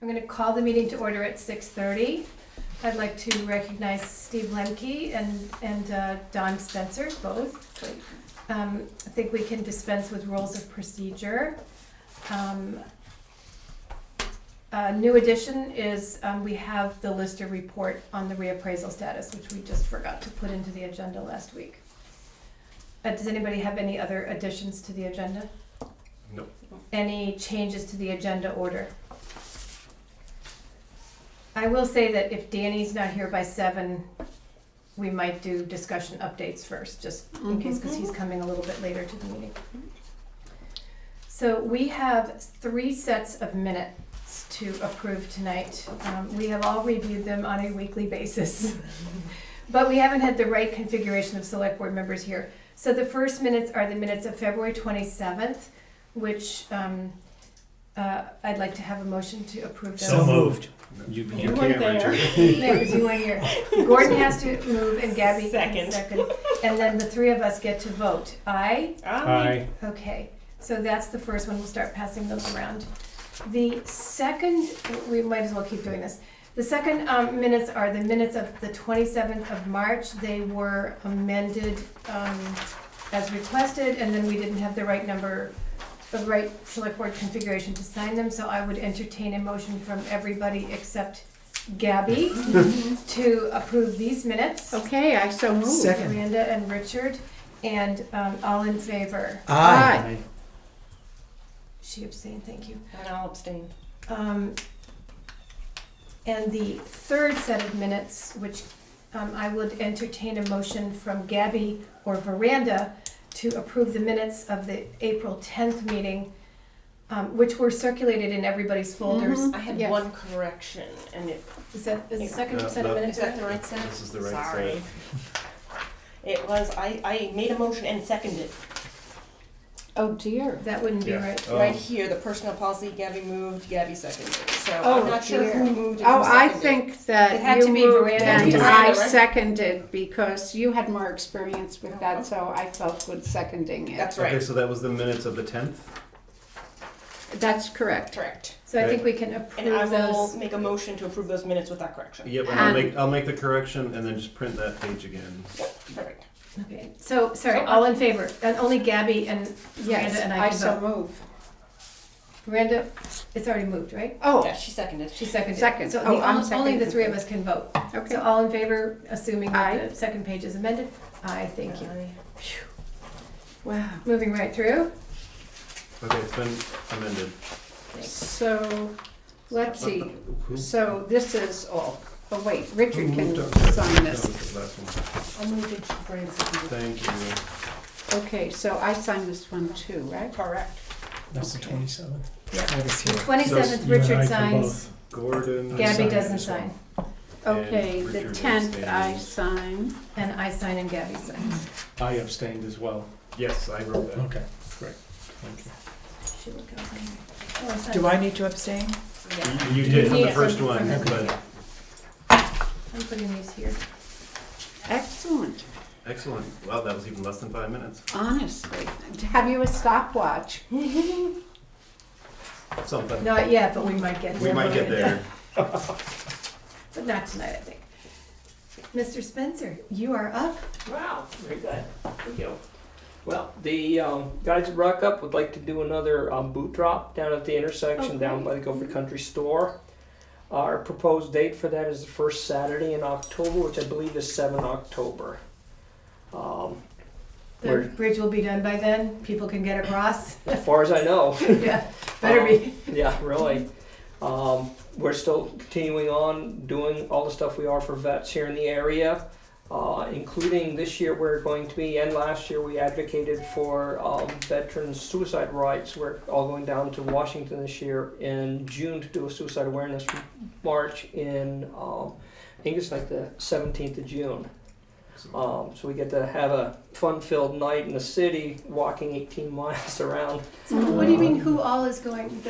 I'm going to call the meeting to order at 6:30. I'd like to recognize Steve Lemke and Don Spencer, both. I think we can dispense with rules of procedure. New addition is we have the Lister report on the reappraisal status, which we just forgot to put into the agenda last week. Does anybody have any other additions to the agenda? Nope. Any changes to the agenda order? I will say that if Danny's not here by 7, we might do discussion updates first, just in case, because he's coming a little bit later to the meeting. So we have 3 sets of minutes to approve tonight. We have all reviewed them on a weekly basis, but we haven't had the right configuration of select board members here. So the first minutes are the minutes of February 27th, which I'd like to have a motion to approve those. So moved. You weren't can't, there. Richard. Yeah, because you weren't here. Gordon has to move and Gabby can Second. second. And then the 3 of us get to vote. Aye? Aye. Okay, so that's the first one. We'll start passing those around. The second, we might as well keep doing this. The second minutes are the minutes of the 27th of March. They were amended as requested, and then we didn't have the right number, the right select board configuration to sign them, so I would entertain a motion from everybody except Gabby to approve these minutes. Okay, I so move. Second. Miranda and Richard, and all in favor. Aye. She abstained, thank you. And I'll abstain. And the third set of minutes, which I would entertain a motion from Gabby or Veranda to approve the minutes of the April 10th meeting, which were circulated in everybody's folders. I had Yeah. one correction, and it, Is the second No, set of no. minutes? is that the right set? This is the right Sorry. set. It was, I made a motion and seconded. Oh dear. That wouldn't be Yeah. right. Oh. Right here, the personnel policy, Gabby moved, Gabby seconded. So Oh, I'm not sure dear. who moved and Oh, who I seconded. think It that had you to be moved Veranda. and Veranda, I right? seconded because you had more experience with that, so I felt good seconding it. That's Okay, right, so that was the minutes of the 10th? That's correct. correct. So I Okay. think we can And I approve will those. make a motion to approve those minutes with that correction. Yep, and I'll make the correction and then just print that page again. Perfect. Okay, so, sorry, all in favor? And only Gabby and Miranda Yes, and I I can so vote. move. Miranda, it's already moved, right? Oh, Yeah, she seconded. She seconded. Second. So Oh, I'm only the seconding. 3 of us can vote. okay. So all in favor, assuming that Aye. the second page is amended? Aye, thank you. Wow. Moving right through. Okay, it's been amended. So, let's see. Who- So this is all. Oh wait, who Richard can moved on? sign That this. was the last one. I moved and Brandon seconded. Thank you. Okay, so I sign this one too, right? Correct. That's the 27th. Yeah. I was here. 27th, You and I Richard can signs, both. Gordon. Gabby sign doesn't as well. sign, Okay, And the Richard 10th I abstains. sign. and I sign and Gabby signs. I abstained as well. Yes, I wrote that. Okay, great. Thank you. She will go sign. Oh, I signed. Do I need to abstain? Yeah. You did from the Yeah, first from one, the- but I'm putting these here. Excellent, excellent. Wow, that was even less than 5 minutes. honestly. Have you a stopwatch? Something. Not yet, but we might get there. We might get there. But not tonight, I think. Mr. Spencer, you are up. Wow, very good. Thank you. Well, the guys at Ruck Up would like to do another boot drop down at the intersection down by the Guilford Country Store. Our proposed date for that is the first Saturday in October, which I believe is 7 October. The We're- bridge will be done by then. People can get across. As far as I know. Yeah, better be. Yeah, really. We're still continuing on doing all the stuff we are for vets here in the area, including this year we're going to be, and last year we advocated for veterans' suicide rights. We're all going down to Washington this year in June to do a suicide awareness march in, I think it's like the 17th of June. So we get to have a fun-filled night in the city, walking 18 miles around. So what do you mean, who all is going?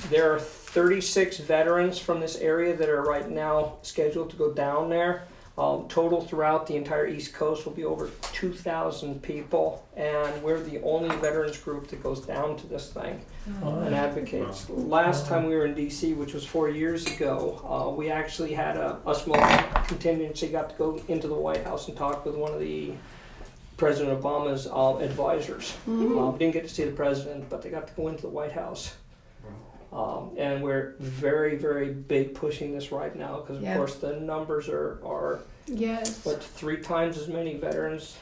There are 36 veterans from this area that are right now scheduled to go down there. Total throughout the entire East Coast will be over 2,000 people, and we're the only veterans group that goes down to this thing and advocates. Last time we were in DC, which was 4 years ago, we actually had a small contingency, got to go into the White House and talk with one of the President Obama's advisors. Didn't get to see the president, but they got to go into the White House. And we're very, very big pushing this right now because, of course, the numbers are Yes. but 3 times as many veterans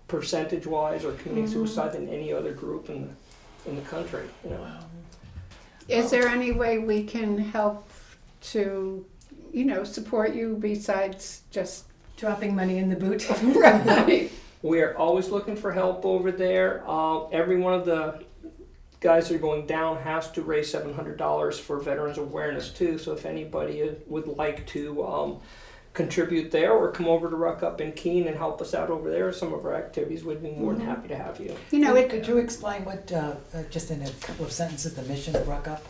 percentage-wise are committing suicide than any other group in the country. You know? Is there any way we can help to, support you besides just Dropping money in the boot. right? We are always looking for help over there. Every one of the guys that are going down has to raise $700 for veterans awareness too. So if anybody would like to contribute there or come over to Ruck up in Keene and help us out over there, some of our activities, we'd be more than happy to have you. Could you explain what, just in a couple of sentences, the mission of Ruck Up?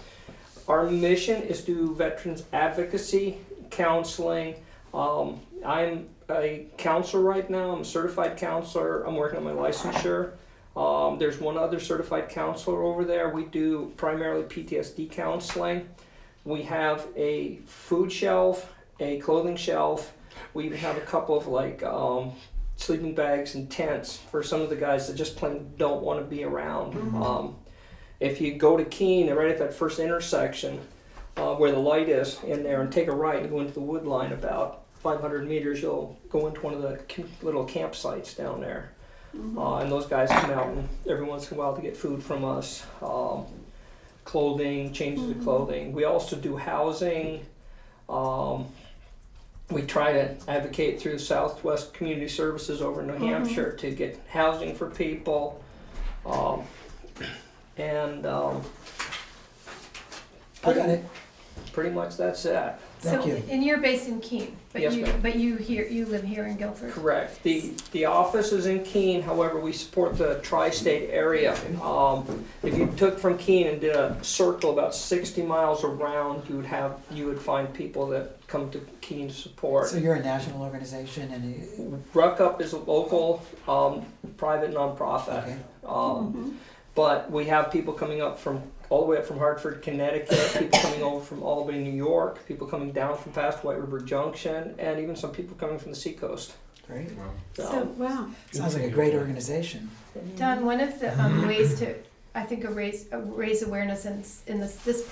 Our mission is to do veterans advocacy, counseling. I'm a counselor right now. I'm a certified counselor. I'm working on my licensure. There's one other certified counselor over there. We do primarily PTSD counseling. We have a food shelf, a clothing shelf. We even have a couple of sleeping bags and tents for some of the guys that just plain don't want to be around. If you go to Keene, right at that first intersection where the light is in there, and take a right and go into the wood line about 500 meters, you'll go into one of the little campsites down there. And those guys come out and every once in a while to get food from us, clothing, changes of clothing. We also do housing. We try to advocate through Southwest Community Services over in New Hampshire to get housing for people. I got it. Pretty much that's it. Thank So, you. and you're based in Keene, but Yes, ma'am. you live here in Guilford. Correct. The office is in Keene, however, we support the tri-state area. If you took from Keene and did a circle about 60 miles around, you would find people that come to Keene to support. So you're a national organization and Ruck Up is a local private nonprofit. okay. But we have people coming up from all the way up from Hartford, Connecticut, people coming over from Albany, New York, people coming down from past White River Junction, and even some people coming from the seacoast. Great. So, Wow. Sounds like a great organization. Don, one of the ways to, I think, raise awareness in this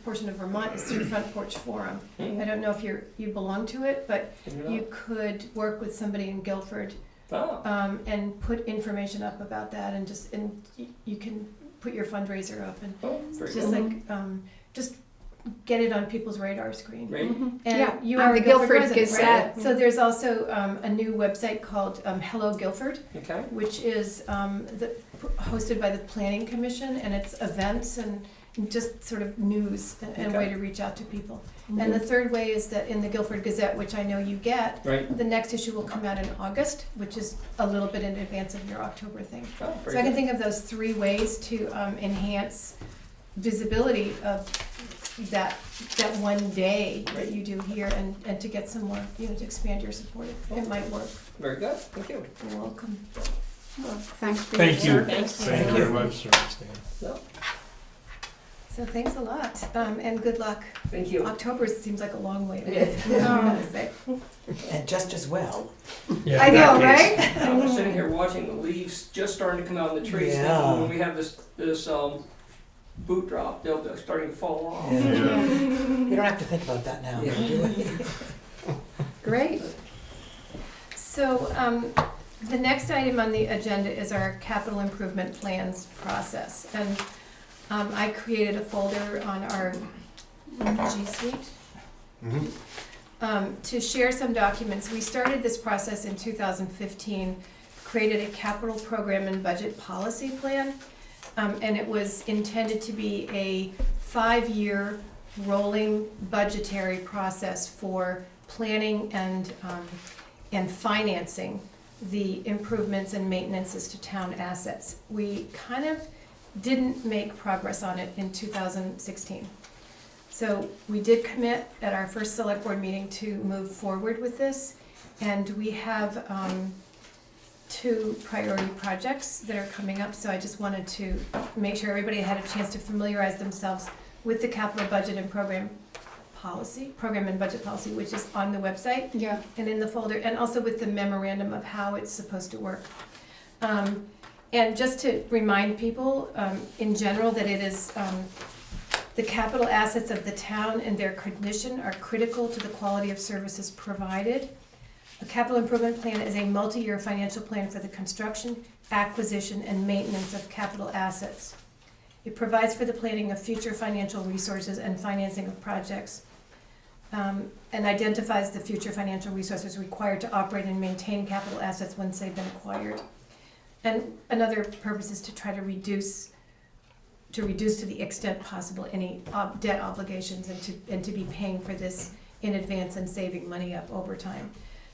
portion of Vermont is through Front Porch Forum. I don't know if you belong to it, but you could work with somebody in Guilford and put information up about that, and you can put your fundraiser up and just get it on people's radar screen. Right. And you on are the a Guilford Guilford resident, Gazette. right? So there's also a new website called Hello Guilford, Okay. which is hosted by the Planning Commission, and it's events and just sort of news and way to reach out to people. And the third way is that in the Guilford Gazette, which I know you get, Right. the next issue will come out in August, which is a little bit in advance of your October thing. Oh, very So I can good. think of those 3 ways to enhance visibility of that one day that you do here, and to get some more, to expand your support. It might work. Very good. Thank you. You're welcome. Well, thanks for Thank your you. service. Thank you very much, sir. So thanks a lot, and good luck. Thank you. October seems like a long way to Yeah. go. And just as well. Yeah, I in know, that case. right? I was sitting here watching the leaves just starting to come out in the trees. Yeah. Thinking when we have this boot drop, they'll be starting to fall off. Yeah. Yeah. You don't have to think about that now. Yeah. Do it. Great. So, the next item on the agenda is our capital improvement plans process. And I created a folder on our G Suite to share some documents. We started this process in 2015, created a capital program and budget policy plan, and it was intended to be a 5-year rolling budgetary process for planning and financing the improvements and maintenances to town assets. We kind of didn't make progress on it in 2016. So we did commit at our first select board meeting to move forward with this, And we have 2 priority projects that are coming up, so I just wanted to make sure everybody had a chance to familiarize themselves with the capital budget and program and budget policy, which is on the website Yeah, and in the folder, and also with the memorandum of how it's supposed to work. And just to remind people, in general, that it is, the capital assets of the town and their condition are critical to the quality of services provided. A capital improvement plan is a multi-year financial plan for the construction, acquisition, and maintenance of capital assets. It provides for the planning of future financial resources and financing of projects, and identifies the future financial resources required to operate and maintain capital assets once they've been acquired. And another purpose is to try to reduce to the extent possible any debt obligations, and to be paying for this in advance and saving money up over time.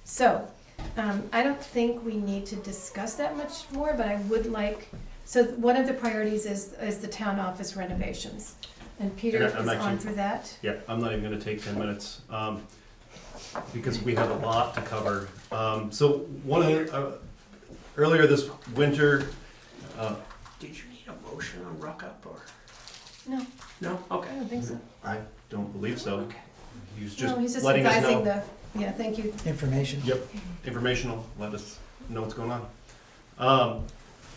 So, I don't think we need to discuss that much more, but I would like, so one of the priorities is the town office renovations. And Peter Yeah, is I'm on actually- for that. Yeah, I'm not even gonna take 10 minutes, because we have a lot to cover. So earlier this winter, Did you need a motion on Ruck Up or? No, No? I Okay. don't think so. I don't believe so. Okay. He was No, he's just just letting us advising know, yeah, thank you. Information. informational, let us know what's going on.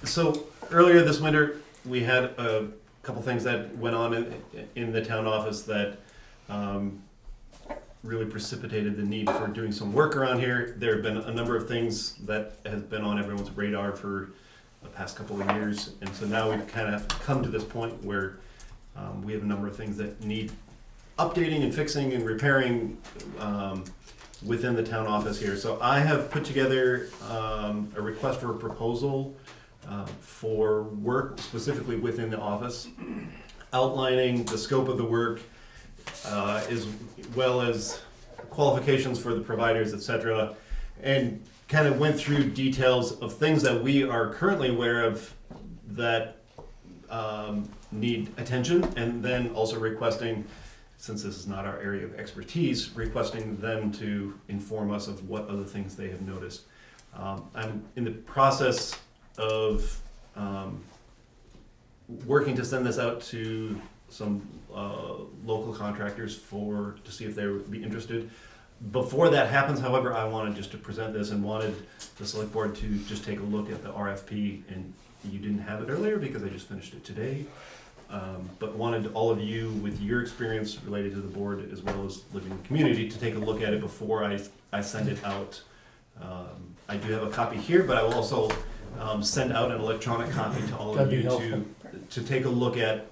So earlier this winter, we had a couple things that went on in the town office that really precipitated the need for doing some work around here. There have been a number of things that has been on everyone's radar for the past couple of years, and so now we've kind of come to this point where we have a number of things that need updating and fixing and repairing within the town office here. So I have put together a request for a proposal for work specifically within the office, outlining the scope of the work, as well as qualifications for the providers, etc., and kind of went through details of things that we are currently aware of that need attention, and then also requesting, since this is not our area of expertise, requesting them to inform us of what other things they have noticed. I'm in the process of working to send this out to some local contractors to see if they would be interested. Before that happens, however, I wanted just to present this and wanted the select board to just take a look at the RFP, and you didn't have it earlier because I just finished it today. But wanted all of you, with your experience related to the board as well as living in the community, to take a look at it before I send it out. I do have a copy here, but I will also send out an electronic copy to all of That'd be you helpful. to take a look at,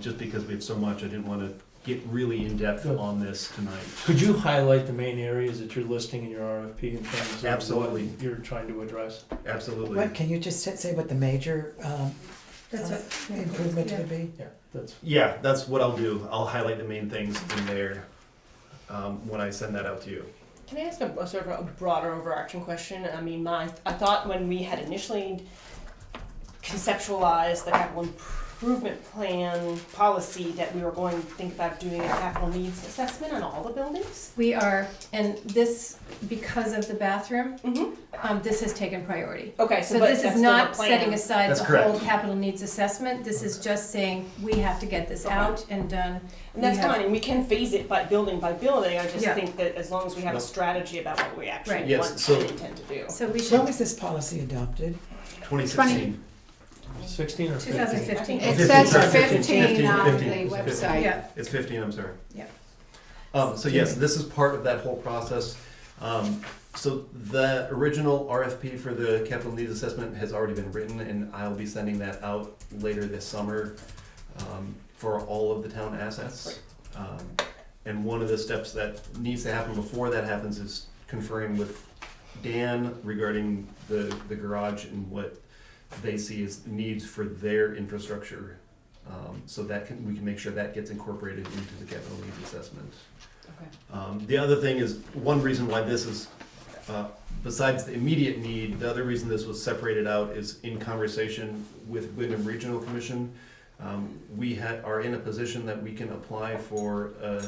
just because we have so much. I didn't want to get really in-depth Good. on this tonight. Could you highlight the main areas that you're listing in your RFP in terms of Absolutely. what you're trying to address? Absolutely. What, can you just say what the major That's what. improvement yeah. would be? Yeah, that's, Yeah, that's what I'll do. I'll highlight the main things in there when I send that out to you. Can I ask a sort of a broader overarching question? I mean, I thought when we had initially conceptualized the capital improvement plan policy that we were going to think about doing a capital needs assessment on all the buildings. We are, and this, because of the bathroom, Mm-hmm. this has taken priority. Okay, So but this that's is still the not plan. setting aside That's the correct. whole capital needs assessment. This is just saying, we have to get this Okay. out and done. And that's We have- fine, and we can phase it by building. I just Yeah. think that as long as we have a Yep. strategy about what we actually Right. Yes, want so- and intend to do. So we When should, was this policy adopted? 2016. 16 or 15? 2015. it 15, says sorry, 15 on the 15. website. Yeah, It's 15, I'm sorry. Yeah. So yes, this is part of that whole process. So the original RFP for the capital needs assessment has already been written, and I'll be sending that out later this summer for all of the town assets. And one of the steps that needs to happen before that happens is conferring with Dan regarding the garage and what they see as needs for their infrastructure. So that we can make sure that gets incorporated into the capital needs assessment. Okay. The other thing is, one reason why this is, besides the immediate need, the other reason this was separated out is in conversation with Wyndham Regional Commission. are in a position that we can apply for a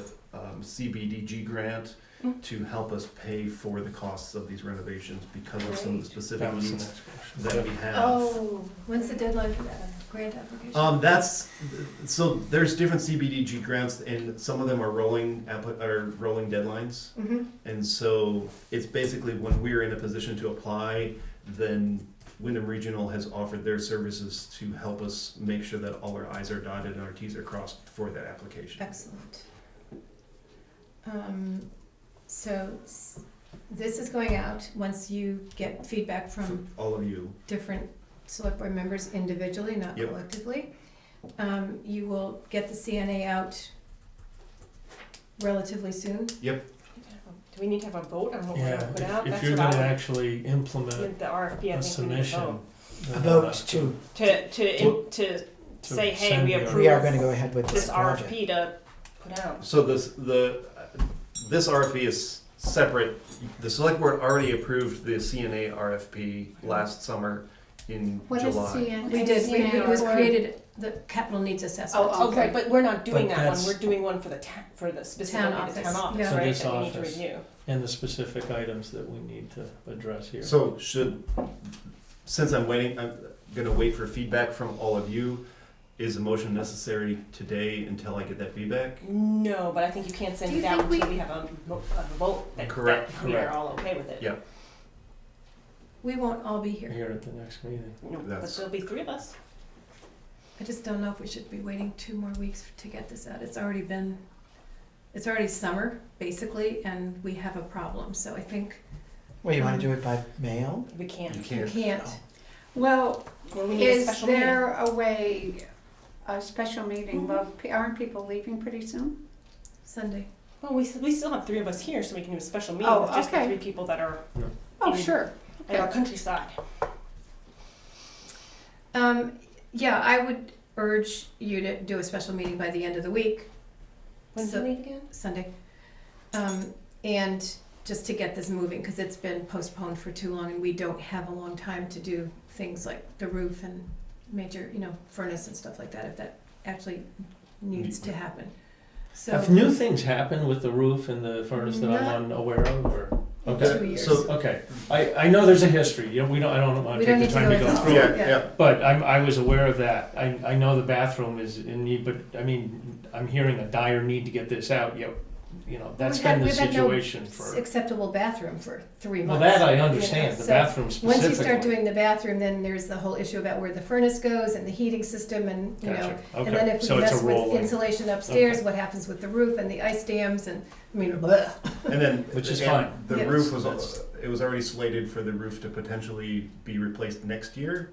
CBDG grant to help us pay for the costs of these renovations because of some of the specific That was the needs next question. that we have. Oh, when's the deadline for that grant application? So there's different CBDG grants, and some of them are rolling deadlines. Mm-hmm. And so it's basically when we're in a position to apply, then Wyndham Regional has offered their services to help us make sure that all our I's are dotted and our T's are crossed for that application. Excellent. So this is going out once you get feedback from All of you. different select board members individually, not Yep. collectively. You will get the CNA out relatively soon. Yep. Do we need to have a vote on what we're Yeah, gonna put out? if That's you're what gonna I actually implement would, with the RFP, I a think we need a submission. vote. then A we'll vote have to, To say, hey, send we the approve we are gonna go ahead with this this project. RFP to put out. So this RFP is separate. The select board already approved the CNA RFP last summer in What is July. CNA? We did, it was for? created, the capital needs assessment. Oh, Okay, but we're not doing But that one, that's- we're doing one for the specifically the office, town office, yeah. So right, this that we need to office. review. And the specific items that we need to address here. So since I'm gonna wait for feedback from all of you, is a motion necessary today until I get that feedback? No, but I think you can't send Do you it out think we- until we have a vote that Correct. we are Correct. all okay with it. Yeah. We won't all be here. Here at the next meeting. No, but That's- there'll be three of us. I just don't know if we should be waiting 2 more weeks to get this out. It's already summer, basically, and we have a problem, so I think Well, you wanna do it by mail? We can't. You you can't. can't. Well, Well, we need a is special meeting. there a way, a special meeting, well, aren't people leaving pretty soon? Sunday. Well, we still have three of us here, so we can do a special meeting Oh, with just the okay. three people that are Oh, Mm. sure. at our countryside. Yeah, I would urge you to do a special meeting by the end of the week, When do So- you leave again? Sunday. And just to get this moving, because it's been postponed for too long and we don't have a long time to do things like the roof and major, furnace and stuff like that, if that actually needs to happen. Have So, new things happened with the roof and the furnace that I'm Not- unaware of, or? in Okay. 2 years. So- Okay, I know there's a history, I don't want We to don't take need the to time go to into go all through that. it. Yeah. But I was aware of that, I know the bathroom is in need, but I mean, I'm hearing a dire need to get this out, that's We've had- been the we've had no situation for, acceptable bathroom for 3 well, months. that I understand, the So, bathroom specifically. Once you start doing the bathroom, then there's the whole issue about where the furnace goes and the heating system and, Gotcha. and then Okay, if so we it's a mess with rolling, insulation upstairs, Okay. what happens with the roof and the ice dams and, bleh. And then. Which is and fine. The Yeah. roof That's- it was already slated for the roof to potentially be replaced next year,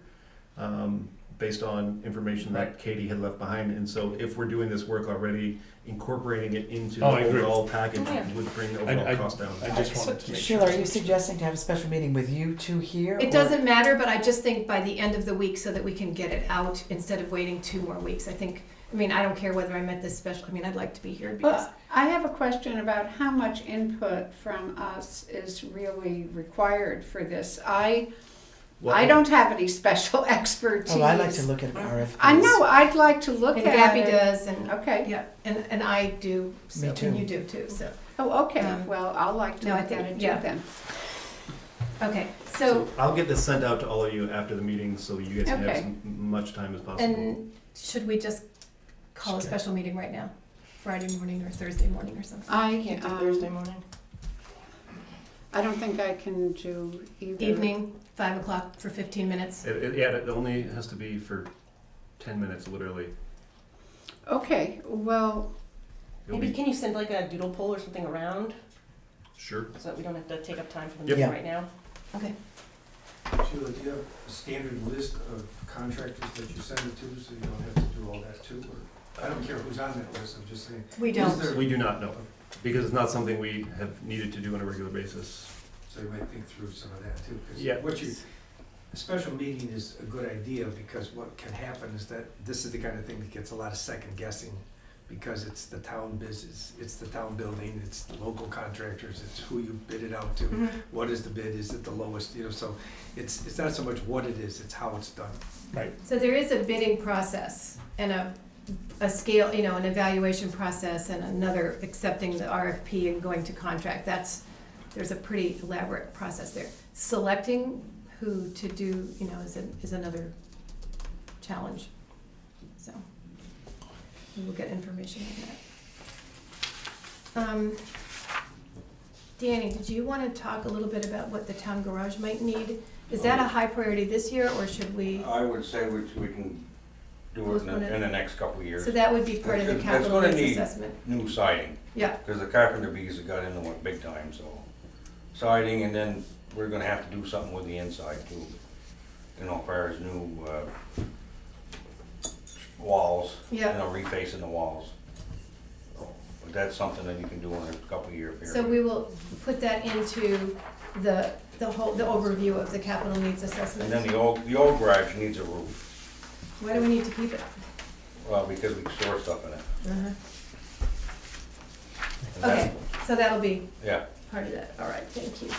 based on information that Right. Katie had left behind. And so if we're doing this work already, incorporating it into the Oh, I agree. overall package Oh, yeah. would bring the I- overall cost down. I just wanted to make sure. Sheila, are you suggesting to have a special meeting with you two here? It or- doesn't matter, but I just think by the end of the week so that we can get it out instead of waiting 2 more weeks. I don't care whether I'm at this special, I'd like to be here because, Well, I have a question about how much input from us is really required for this. I don't have any special expertise. Oh, I like to look at RFPs. I know, I'd like to look and at Gabby it. does and, Okay, yeah, and I do, so, Me too. and you do too, so. oh, okay, Um, well, I'll like to no, I look think- at it too yeah. then. Okay, so, I'll get this sent out to all of you after the meeting, so you guys can have Okay. as much time as possible. and should we just call a Okay. special meeting right now? Friday morning or Thursday morning or something? I can't do Thursday morning. I don't think I can do either. Evening, 5 o'clock for 15 minutes. It only has to be for 10 minutes, literally. Okay, well, It'll Maybe be, can you send like a doodle poll or something around sure. so that we don't have to take up time for the Yep. meeting Yeah. right now? Okay. Sheila, do you have a standard list of contractors that you send it to, so you don't have to do all that too? Or, I don't care who's on that list, I'm just saying. We Is don't. there- We do not know, because it's not something we have needed to do on a regular basis. So you might think through some of that too, Yeah. because a special meeting is a good idea, because what can happen is that this is the kind of thing that gets a lot of second guessing because it's the town business, it's the town building, it's the local contractors, it's who you bid it out to. Mhm. What is the bid, is it the lowest, so it's not so much what it is, it's how it's done. Right. So there is a bidding process and a scale, an evaluation process and another accepting the RFP and going to contract. There's a pretty elaborate process there. Selecting who to do, is another challenge. So we'll get information on that. Danny, did you want to talk a little bit about what the town garage might need? Is that a high priority this year, or should we? I would say we can do it in the next couple of years. So that would be part of the That's capital gonna needs need assessment. New siding, Yeah, because the carpenter bees have got into it big time, so. Siding, and then we're gonna have to do something with the inside too. As far as new, walls, yeah. refacing the walls. But that's something that you can do in a couple of year period. So we will put that into the overview of the capital needs assessment. And then the old garage needs a roof, Why do we need to keep it? well, because we store stuff in it. Uh-huh. And that- Okay, so that'll be Yeah, part of that. All right, thank you.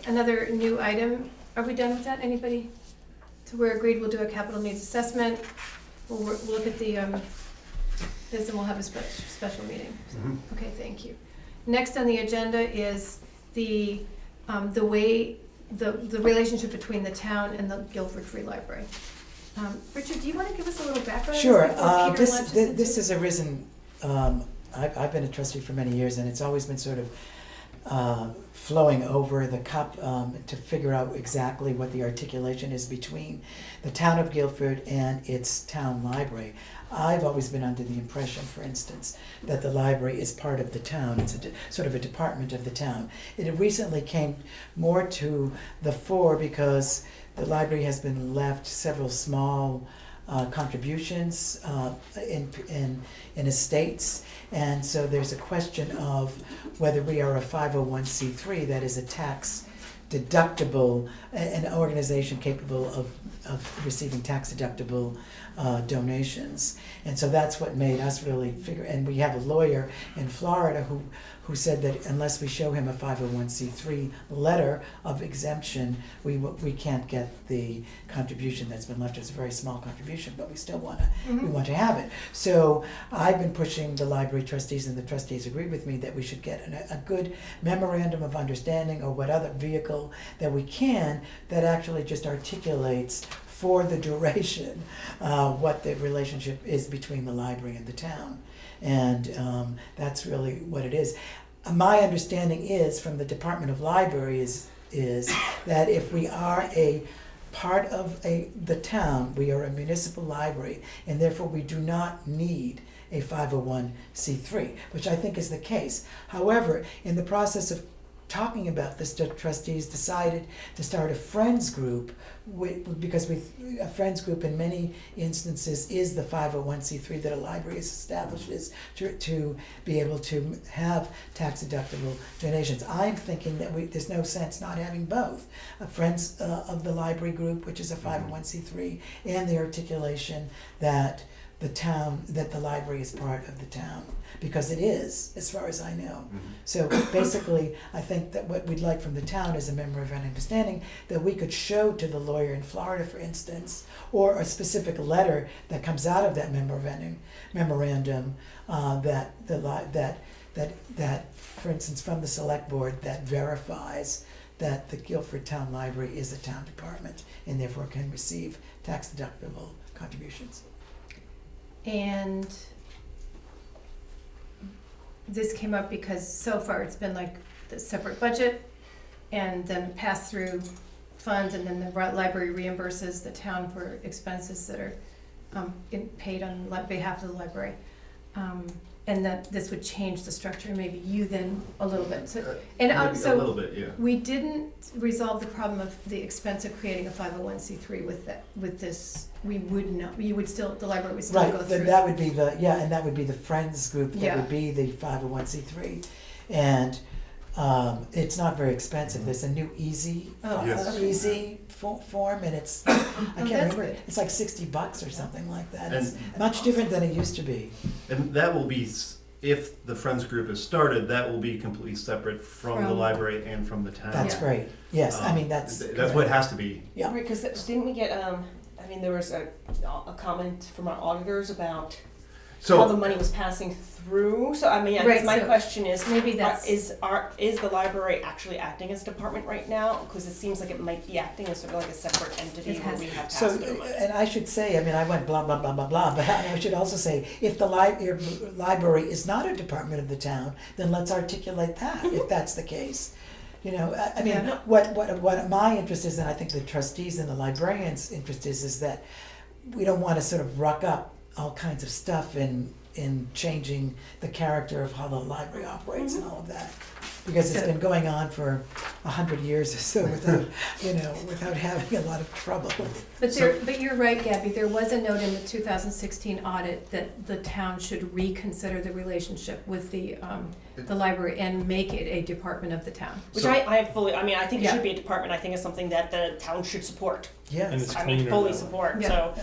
Another new item. Are we done with that? Anybody? So we're agreed we'll do a capital needs assessment. We'll look at this and we'll have a special meeting. So, Mhm. okay, thank you. Next on the agenda is the relationship between the town and the Guilford Free Library. Richard, do you want to give us a little background? Sure. before Peter launches into- This has arisen, I've been a trustee for many years, and it's always been sort of flowing over the cup to figure out exactly what the articulation is between the town of Guilford and its town library. I've always been under the impression, for instance, that the library is part of the town. It's sort of a department of the town. It recently came more to the fore because the library has been left several small contributions in estates, and so there's a question of whether we are a 501c3, that is a tax deductible, an organization capable of receiving tax deductible donations. And so that's what made us really figure, and we have a lawyer in Florida who said that unless we show him a 501c3 letter of exemption, we can't get the contribution that's been left. It's a very small contribution, but we still we want to have it. So I've been pushing the library trustees, and the trustees agreed with me that we should get a good memorandum of understanding, or what other vehicle that we can, that actually just articulates for the duration what the relationship is between the library and the town. And that's really what it is. My understanding is from the Department of Libraries is that if we are a part of the town, we are a municipal library, and therefore we do not need a 501c3, which I think is the case. However, in the process of talking about this, the trustees decided to start a friends group, because a friends group in many instances is the 501c3 that a library establishes to be able to have tax deductible donations. I'm thinking that there's no sense not having both. A friends of the library group, which is a 501c3, and the articulation that the library is part of the town, because it is, as far as I know. Mhm. So basically, I think that what we'd like from the town is a memorandum of understanding that we could show to the lawyer in Florida, for instance, or a specific letter that comes out of that memorandum that, for instance, from the select board, that verifies that the Guilford Town Library is a town department and therefore can receive tax deductible contributions. And this came up because so far it's been like the separate budget and then pass-through funds, and then the library reimburses the town for expenses that are paid on behalf of the library. And that this would change the structure, and maybe you then a little bit. So, Maybe a little bit, yeah. we didn't resolve the problem of the expense of creating a 501c3 with this. We would not. You would still. The library would still go through. Right. That would be and that would be the friends group. That Yeah. would be the 501c3, and It's not very expensive. There's a new easy, Oh, Yes. okay. easy form, and it's, I can't that's remember, good. it's like $60 or something like that. It's And- much different than it used to be. And that will be, if the Friends group is started, that will be completely separate from the From- library and from the town. That's Yeah. great. Yes, I mean, That's what it has to be. Yeah. Right, because didn't we get, I mean, there was a comment from our auditors about how the So, money was passing through. So I mean, I Right, guess my so question is, maybe that's- is the library actually acting as a department right now? Because it seems like it might be acting as sort of like a separate entity It where has- we have So, passed through money. and I should say, I mean, I went blah, blah, blah, blah, blah, but I should also say, if the your library is not a department of the town, then let's articulate that, if that's the case. You know, I mean, Yeah. what my interest is, and I think the trustees and the librarians' interest is that we don't wanna sort of ruck up all kinds of stuff in changing the character of how the library operates and all of that. Because it's been going on for 100 years or so without, without having a lot of trouble. But you're right, Gabby, there was a note in the 2016 audit that the town should reconsider the relationship with the library and make it a department of the town. Which So- I fully, I mean, I think it Yeah. should be a department. I think it's something that the town should support. And Yes. it's I mean, cleaner fully that way. support, Yeah. so,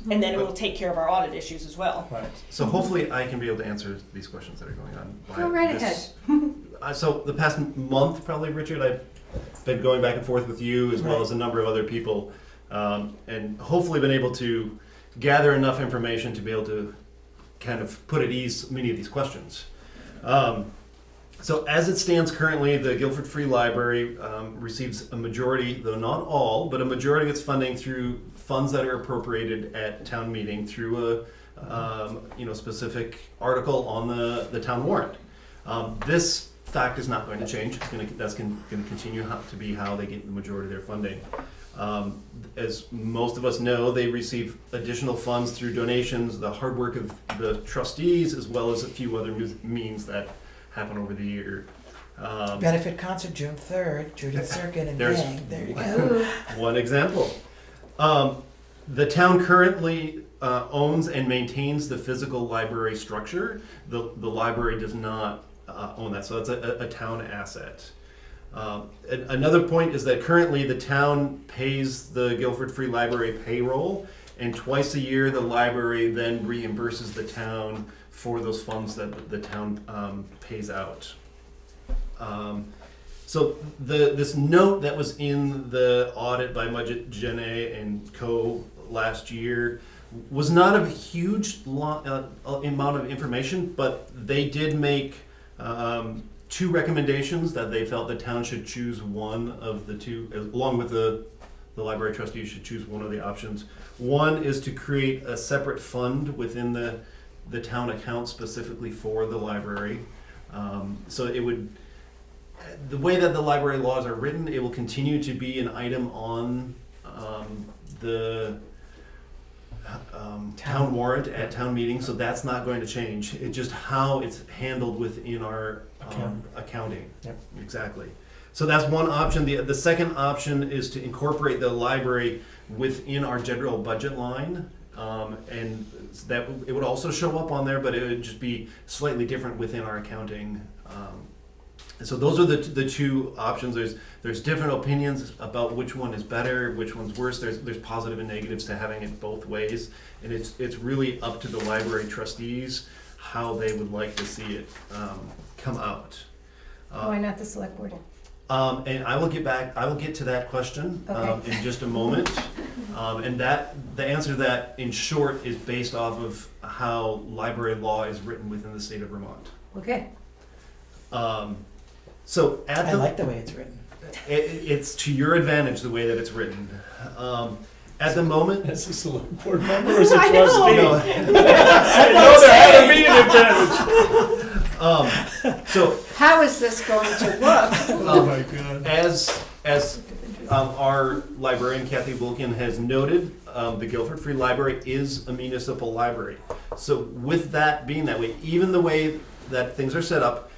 and then it will take care of our audit issues as well. Right. so hopefully I can be able to answer these questions that are going on. Go right this- So the past month, probably, Richard, I've been going back and forth with you as well Right. as a number of other people, and hopefully been able to gather enough information to be able to kind of put at ease many of these questions. So as it stands currently, the Guilford Free Library receives a majority, though not all, but a majority of its funding through funds that are appropriated at town meeting through a specific article on the town warrant. This fact is not going to change. That's going to continue to be how they get the majority of their funding. As most of us know, they receive additional funds through donations, the hard work of the trustees, as well as a few other means that happen over the year. Benefit concert, June 3rd, Judith Circuit and There's- Gang, there you go. Ooh, One example. The town currently owns and maintains the physical library structure. The library does not own that, so that's a town asset. Another point is that currently the town pays the Guilford Free Library payroll, and twice a year the library then reimburses the town for those funds that the town pays out. So this note that was in the audit by Mudgett, Jenné, and Co. last year was not a huge amount of information, but they did make two recommendations that they felt the town should choose one of the two, along with the library trustees should choose one of the options. One is to create a separate fund within the town account specifically for the library. So it would, the way that the library laws are written, it will continue to be an item on the town warrant at town meeting, so that's not going to change. It's just how it's handled within our accounting. Yep. Exactly. So that's one option. The second option is to incorporate the library within our general budget line. And that it would also show up on there, but it would just be slightly different within our accounting. And so those are the two options. There's different opinions about which one is better, which one's worse. There's positive and negatives to having it both ways, and it's really up to the library trustees how they would like to see it come out. why not the select board? And I will get to that question Okay. in just a moment. And the answer to that, in short, is based off of how library law is written within the state of Vermont. Okay, So at I the, like the way it's written. it's to your advantage the way that it's written. At the moment, As a select board member, as a I know. trustee. no, I know there had to be an advantage. so How is this going to work? Oh my God. as our librarian Kathy Wilkin has noted, the Guilford Free Library is a municipal library. So with that being that way, even the way that things are set up,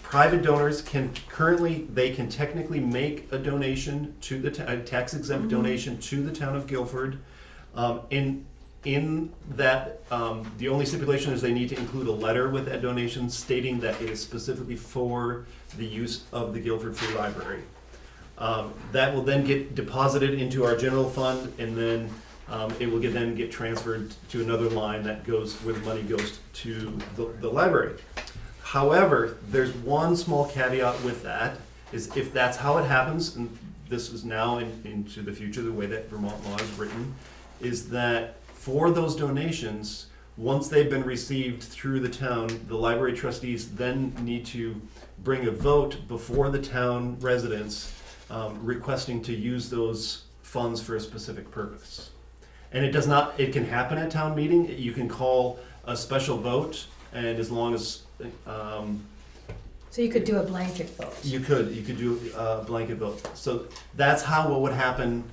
private donors can technically make a donation to the a tax exempt donation to the town of Guilford. In that, the only stipulation is they need to include a letter with that donation stating that it is specifically for the use of the Guilford Free Library. That will then get deposited into our general fund, and then it will then get transferred to another line that goes where the money goes to the library. However, there's one small caveat with that, is if that's how it happens, and this is now into the future, the way that Vermont law is written, is that for those donations, once they've been received through the town, the library trustees then need to bring a vote before the town residents requesting to use those funds for a specific purpose. And it can happen at town meeting. You can call a special vote, and as long as, So you could do a blanket vote. you could do a blanket vote. So that's how what would happen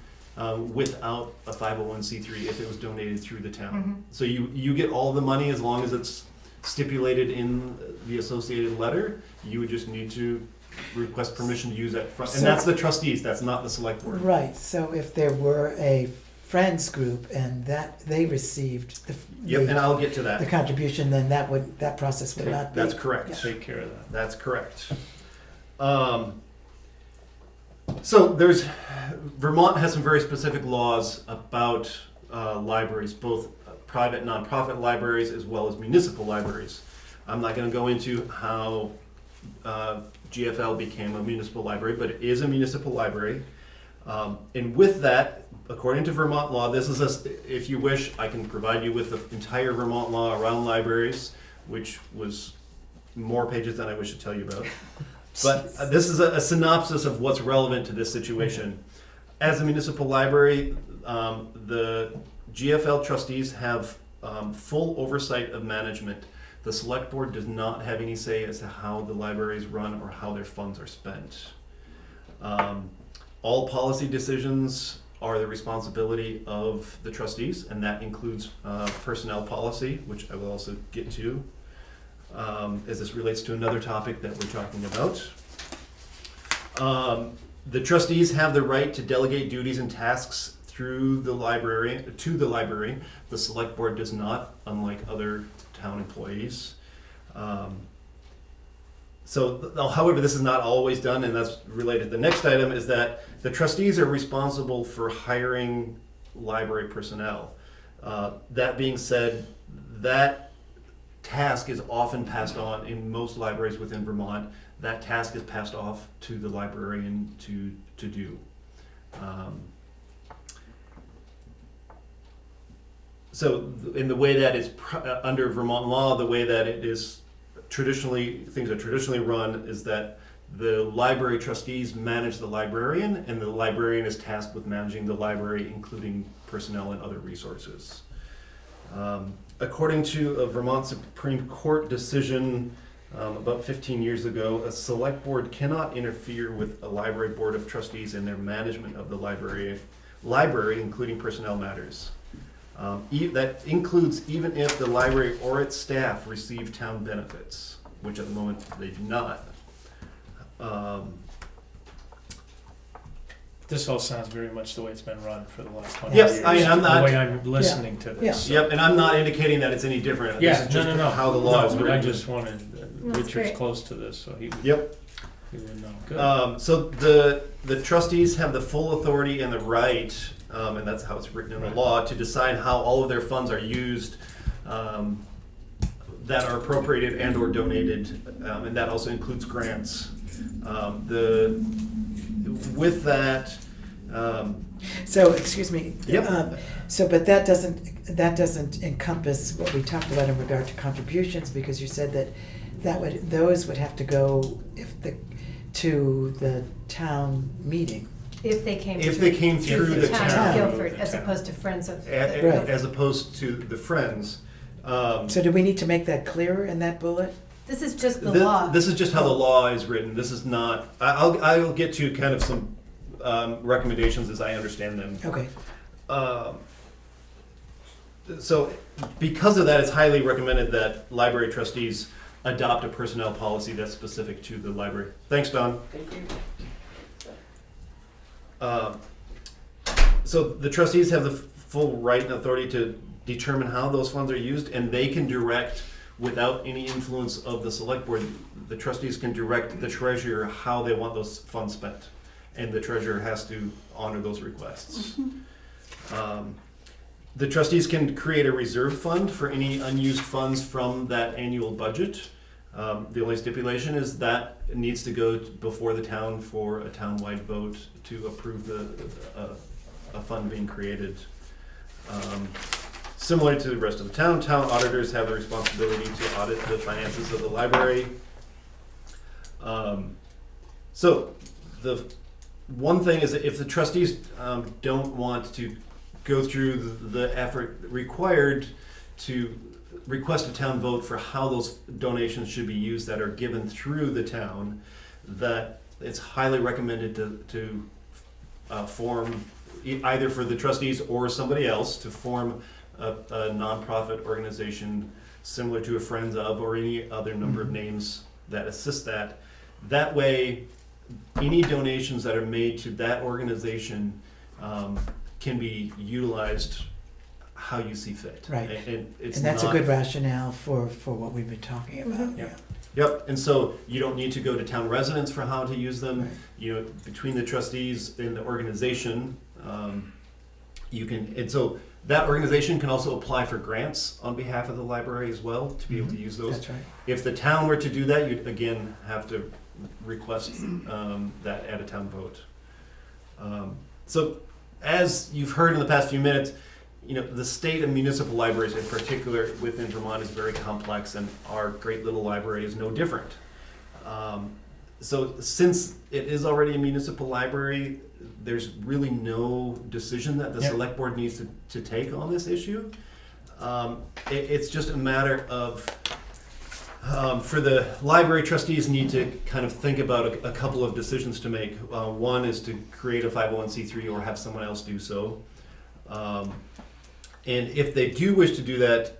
without a 501c3 if it was donated through the town. So you get all the money as long as it's stipulated in the associated letter. You would just need to request permission to use that front, and that's the trustees, that's not the select board. Right, so if there were a friends group and that they received Yep, and I'll get to the that. contribution, then that process would not be. That's correct. Take care of that. That's correct. So Vermont has some very specific laws about libraries, both private nonprofit libraries as well as municipal libraries. I'm not going to go into how GFL became a municipal library, but it is a municipal library. And with that, according to Vermont law, if you wish, I can provide you with the entire Vermont law around libraries, which was more pages than I wish to tell you about. But this is a synopsis of what's relevant to this situation. As a municipal library, the GFL trustees have full oversight of management. The select board does not have any say as to how the library is run or how their funds are spent. All policy decisions are the responsibility of the trustees, and that includes personnel policy, which I will also get to, as this relates to another topic that we're talking about. The trustees have the right to delegate duties and tasks to the library. The select board does not, unlike other town employees. However, this is not always done, and that's related. The next item is that the trustees are responsible for hiring library personnel. That being said, that task is often passed on in most libraries within Vermont. That task is passed off to the librarian to do. In the way that is under Vermont law, the way that it is things are traditionally run is that the library trustees manage the librarian, and the librarian is tasked with managing the library, including personnel and other resources. According to a Vermont Supreme Court decision about 15 years ago, a select board cannot interfere with a library board of trustees in their management of the library, including personnel matters. That includes even if the library or its staff receive town benefits, which at the moment they do not. This all sounds very much the way it's been run for the last 20 Yes, years. I mean, I'm not- The way I'm listening to this. Yep, and I'm not indicating that it's any different. This Yeah, is just no. how the law is No, written. I just wanted, No, that's Richard's great. close to this, so he would Yep. know. Good. So the trustees have the full authority and the right, and that's how it's written in the Right. law, to decide how all of their funds are used that are appropriated and or donated, and that also includes grants. With that, So, excuse me. Yep. But that doesn't encompass what we talked about in regard to contributions, because you said those would have to go to the town meeting. If they came If they came through through the the town town. of Guilford, as opposed to Friends of. Right. as opposed to the Friends. So do we need to make that clearer in that bullet? This is just the law. This is just how the law is written. This is not, I'll get to kind of some recommendations as I understand them. Okay. So because of that, it's highly recommended that library trustees adopt a personnel policy that's specific to the library. Thanks, Don. Thank you. So the trustees have the full right and authority to determine how those funds are used, and they can direct, without any influence of the select board, the trustees can direct the treasurer how they want those funds spent. And the treasurer has to honor those requests. The trustees can create a reserve fund for any unused funds from that annual budget. The only stipulation is that it needs to go before the town for a town-wide vote to approve a fund being created. Similar to the rest of the town auditors have the responsibility to audit the finances of the library. So the one thing is that if the trustees don't want to go through the effort required to request a town vote for how those donations should be used that are given through the town, that it's highly recommended to form, either for the trustees or somebody else, to form a nonprofit organization similar to a Friends of, or any other number of names that assist that. That way, any donations that are made to that organization can be utilized how you see fit. Right. And it's And that's not, a good rationale for what we've been talking about, yeah. Yep, and so you don't need to go to town residents for how to use them. Right. You know, between the trustees and the organization, you can, and so that organization can also apply for grants on behalf of the library as well, to be able to use those. That's right. If the town were to do that, you'd again have to request that at a town vote. So as you've heard in the past few minutes, you know, the state and municipal libraries in particular within Vermont is very complex, and our great little library is no different. So since it is already a municipal library, there's really no decision that the Yep. select board needs to take on this issue. It's just a matter of, for the library trustees need to kind of think about a couple of decisions to make. One is to create a 501c3 or have someone else do so. And if they do wish to do that,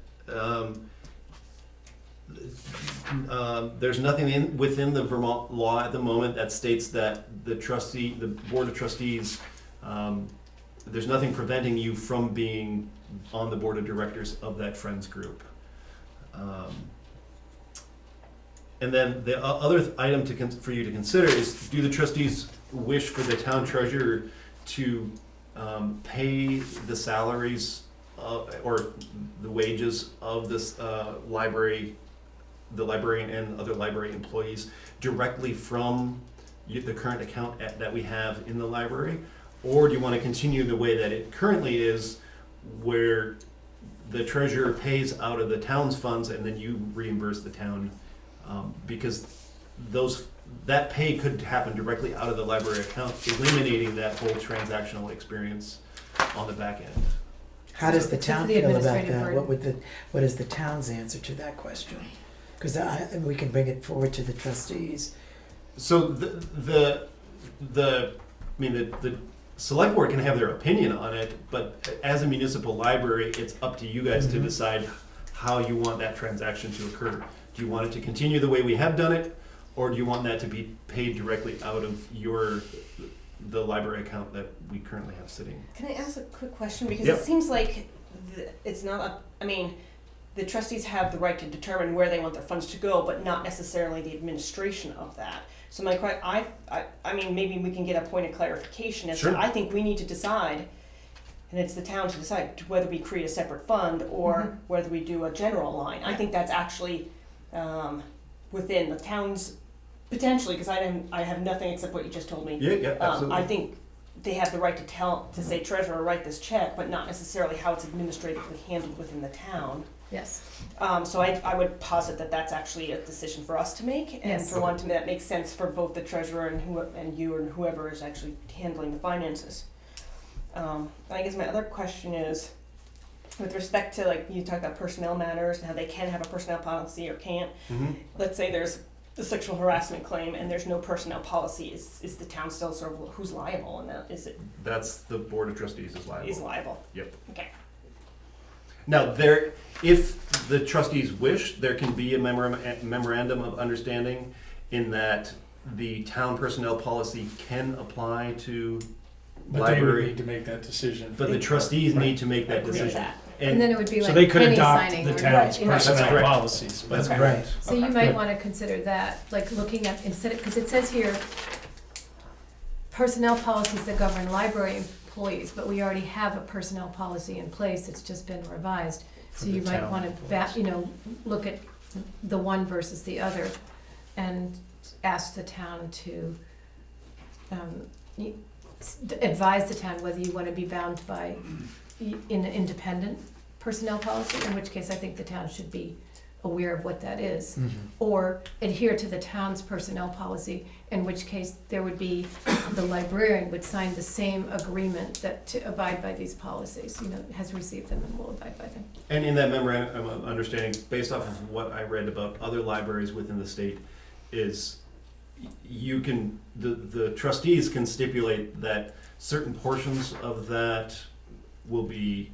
there's nothing within the Vermont law at the moment that states that the board of trustees, there's nothing preventing you from being on the board of directors of that Friends group. And then the other item for you to consider is, do the trustees wish for the town treasurer to pay the salaries or the wages of this library, the librarian and other library employees directly from the current account that we have in the library? Or do you want to continue the way that it currently is, where the treasurer pays out of the town's funds and then you reimburse the town? Because that pay could happen directly out of the library account, eliminating that whole transactional experience on the back end. How does the town the feel about administrative that? burden. What is the town's answer to that question? Because we can bring it forward to the trustees. So the select board can have their opinion on it, but as a municipal library, it's up to you guys to decide how you want that transaction to occur. Do you want it to continue the way we have done it, or do you want that to be paid directly out of the library account that we currently have sitting? Can I ask a quick question? Because Yep. it seems like it's not, the trustees have the right to determine where they want their funds to go, but not necessarily the administration of that. So my question, I mean, maybe we can get a point of clarification as Sure. to, I think we need to decide, and it's the town to decide whether we create a separate fund or whether we do a general line. I think that's actually within the town's, potentially, because I have nothing except what you just told me. Yeah, absolutely. I think they have the right to say, treasurer, write this check, but not necessarily how it's administratively handled within the town. Yes. So I would posit that that's actually a decision for us to make, and Yes. for one, to me, that makes sense for both the treasurer and you and whoever is actually handling the finances. And I guess my other question is, with respect to, like, you talked about personnel matters and how they can have a personnel policy or can't. Let's say there's a sexual harassment claim and there's no personnel policy. Is the town still sort of, who's liable in that? Is it That's the board of trustees is liable. is liable? Yep. Okay. Now, if the trustees wish, there can be a memorandum of understanding in that the town personnel policy can apply to But they would library, need to make that decision. but the trustees Right. need to make I that agree with decision. that. And then it would be So like they could penny adopt signing. the or- town's you know. That's personnel correct. policies, but. That's Right. correct. So you Okay. might Good. wanna consider that, like looking at, instead of, cause it says here, personnel policies that govern library employees, but we already have a personnel policy in place, it's just been revised. For So you the might town wanna employees. look at the one versus the other and ask the town to, advise the town whether you wanna be bound by in an independent personnel policy, in which case I think the town should be aware of what that is, or adhere to the town's personnel policy, in which case there would be, the librarian would sign the same agreement that to abide by these policies, has received them and will abide by them. And in that memorandum, I'm understanding, based off of what I read about other libraries within the state, is you can, the trustees can stipulate that certain portions of that will be,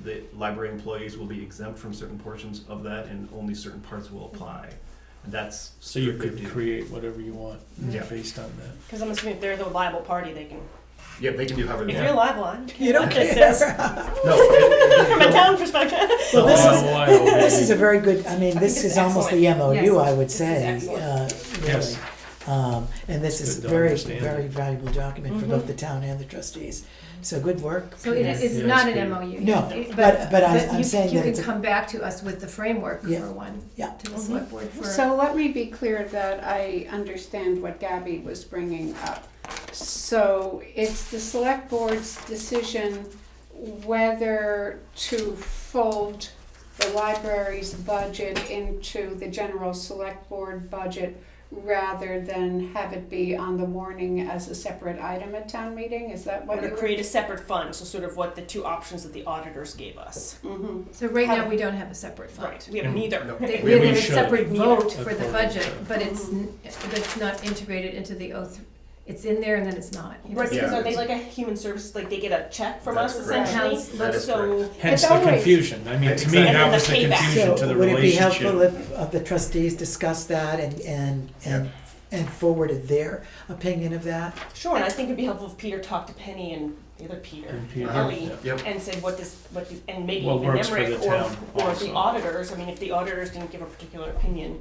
the library employees will be exempt from certain portions of that, and only certain parts will apply. And that's. So you strictly could the- create whatever you want Yeah. based on that. Because I'm assuming if they're the liable party, they can. Yeah, they can do however they If want. you're liable, I don't care You don't what this care. is. No, From a town perspective. Well, this Oh, is, why, this is a very good, I mean, this think is it's almost the MOU, Yes, I would this is say, excellent. really. Yes. And this is Good a to very, understand. very valuable document for Mhm. both the town and the trustees. So good work. So it is Yeah, not it's an good. MOU. No, It- but I'm saying that it's you a- can come back to us with the framework Yeah. for one, Yeah. to the Mhm. select board for. So let me be clear that I understand what Gabby was bringing up. So it's the select board's decision whether to fold the library's budget into the general select board budget rather than have it be on the warning as a separate item at town meeting? Is that Or what to you were? create a separate fund, so sort of what the two options that the auditors gave us. Mhm. So right now, we don't have a separate fund. Right, we have neither. No. We We have a should. separate vote Neither. for the According budget, to- but it's not integrated into the oath. It's in there and then it's not. You Right, just- because Yeah. are they like a human service, like they get a check from That's us correct. essentially? That is So, Hence It's the always- confusion. I mean, to me, Exactly. that was the And the payback. confusion to the So would it be relationship. helpful if the trustees discussed that and forwarded their opinion of that? sure, and I think it'd be helpful if Peter talked to Penny and the other Peter, And Peter, Ellie, yeah. Yep. and said and maybe What even works for the Emmerich town or the also. auditors. I mean, if the auditors didn't give a particular opinion,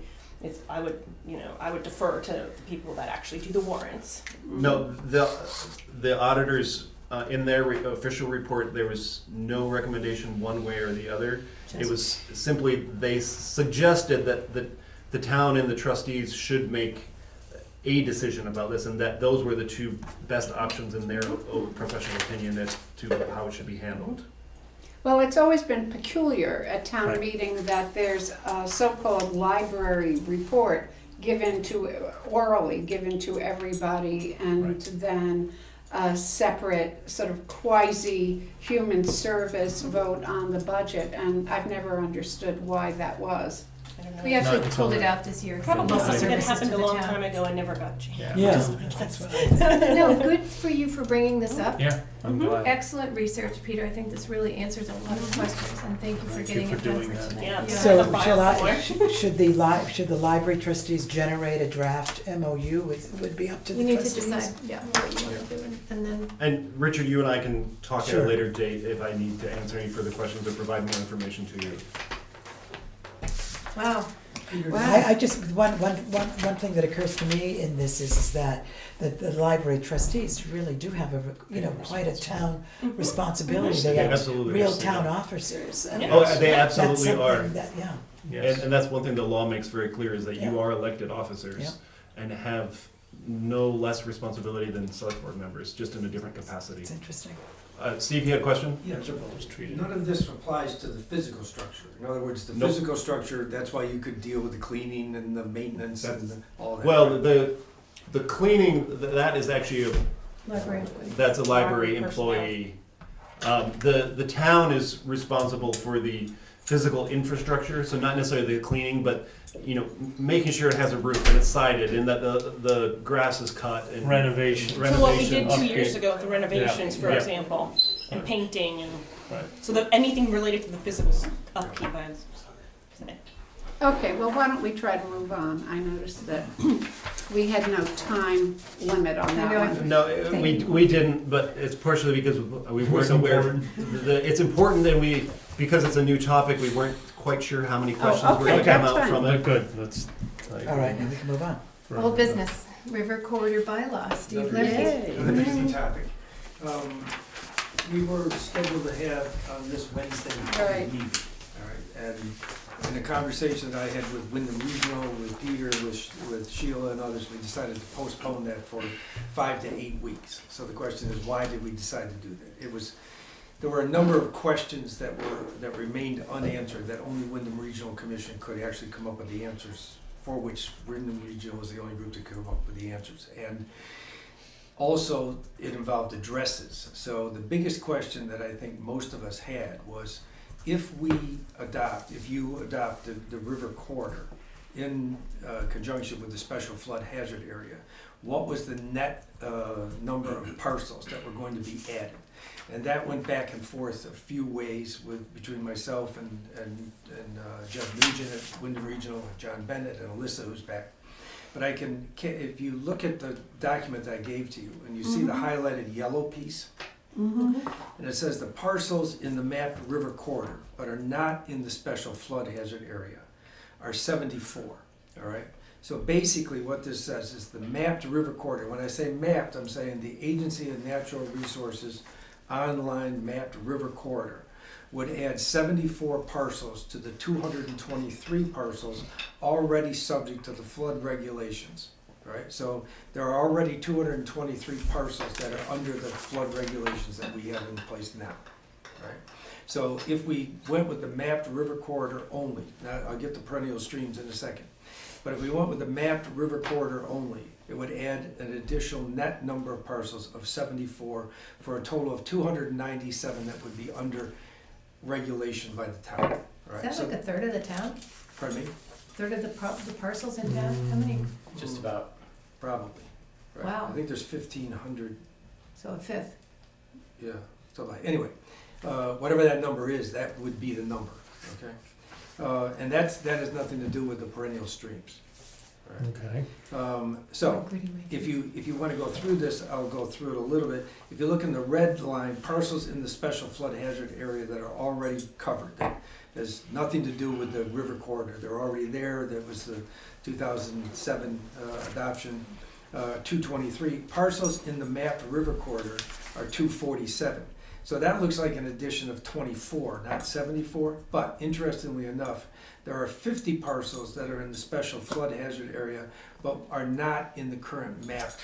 I would defer to the people that actually do the warrants. No, the auditors, in their official report, there was no recommendation one way or the other. It was simply, they suggested that the town and the trustees should make a decision about this, and that those were the two best options in their professional opinion as to how it should be handled. Well, it's always been peculiar at town Right. meeting that there's a so-called library report orally given to everybody, and Right. then a separate sort of quasi-human service vote on the budget, and I've never understood why that was. I don't know. We actually Not until pulled it the- out this year. Probably Yeah. something that Services happened to a the long town. time ago and never got changed. Yeah, Yeah. that's what I. No, good for you for bringing this up. Yeah, I'm Mhm. glad. Excellent research, Peter. I think this really answers a lot of questions, and thank you for Thank you getting for it done doing for that. tonight. Yeah. So Yeah. shall I, Somewhere. should the library trustees generate a draft MOU? It would be up to You the need to trustees? decide, what you want to do, and then, And Richard, you and I can talk at a Sure. later date if I need to answer any further questions or provide more information to you. wow. I just, one thing that occurs to me in this is that the library trustees really do have quite a town responsibility. They Yeah, are absolutely. real town officers. and Yeah. Oh, they that's absolutely are. something that, yeah. Yes. And that's one thing the law makes very clear, is that you Yeah. are elected officers and have no less responsibility than select board members, just in a different capacity. It's interesting. Steve, you had a question? Yeah, so Always treated. none of this applies to the physical structure. In other words, the Nope. physical structure, that's why you could deal with the cleaning and the maintenance and all that. Well, the cleaning, that is actually Library employee. that's a library Library personnel. employee. The town is responsible for the physical infrastructure, so not necessarily the cleaning, but, making sure it has a roof and it's sided and that the grass is cut and. Renovation. So what we did Renovation. 2 years ago with the renovations, for Yeah. example, and Right. painting and, Right. so that anything related to the physical upkeep, I'd say. Okay, well, why don't we try to move on? I noticed that we had no time limit on I that know, one. No, we didn't, but it's partially because we weren't was aware. important. It's important that we, because it's a new topic, we weren't quite sure how many questions were okay, gonna come that's out fine. from But it. good, let's. All right, now we can move on. Old business, river corridor bylaw, Steve Another Lemke. Another easy topic. We were scheduled to have on this Wednesday Right. a meeting, all right? And in a conversation that I had with Wyndham Regional, with Peter, with Sheila and others, we decided to postpone that for 5 to 8 weeks. So the question is, why did we decide to do that? There were a number of questions that remained unanswered that only Wyndham Regional Commission could actually come up with the answers, for which Wyndham Regional was the only group to come up with the answers. And also, it involved addresses. So the biggest question that I think most of us had was, if you adopt the river corridor in conjunction with the special flood hazard area, what was the net number of parcels that were going to be added? And that went back and forth a few ways between myself and Jeff Nugent at Wyndham Regional, and John Bennett, and Alyssa, who's back. But if you look at the document that I gave to you, and you see the highlighted yellow piece, and it says the parcels in the mapped river corridor, but are not in the special flood hazard area, are 74, all right? So basically what this says is the mapped river corridor. When I say mapped, I'm saying the Agency of Natural Resources online mapped river corridor would add 74 parcels to the 223 parcels already subject to the flood regulations, right? So there are already 223 parcels that are under the flood regulations that we have in place now, right? So if we went with the mapped river corridor only, now I'll get the perennial streams in a second, but if we went with the mapped river corridor only, it would add an additional net number of parcels of 74 for a total of 297 that would be under regulation by the town, right? Is that like a third of the town? Pardon me? Third of the parcels in town? How many? Just about. Probably. Right. Wow. I think there's 1,500, So a fifth. yeah, something like, anyway, whatever that number is, that would be the number, okay? And that has nothing to do with the perennial streams, right? Okay. So, if you want to go through this, I'll go through it a little bit. If you look in the red line, parcels in the special flood hazard area that are already covered, that has nothing to do with the river corridor. They're already there. That was the 2007 adoption. 223 parcels in the mapped river corridor are 247. So that looks like an addition of 24, not 74. But interestingly enough, there are 50 parcels that are in the special flood hazard area, but are not in the current mapped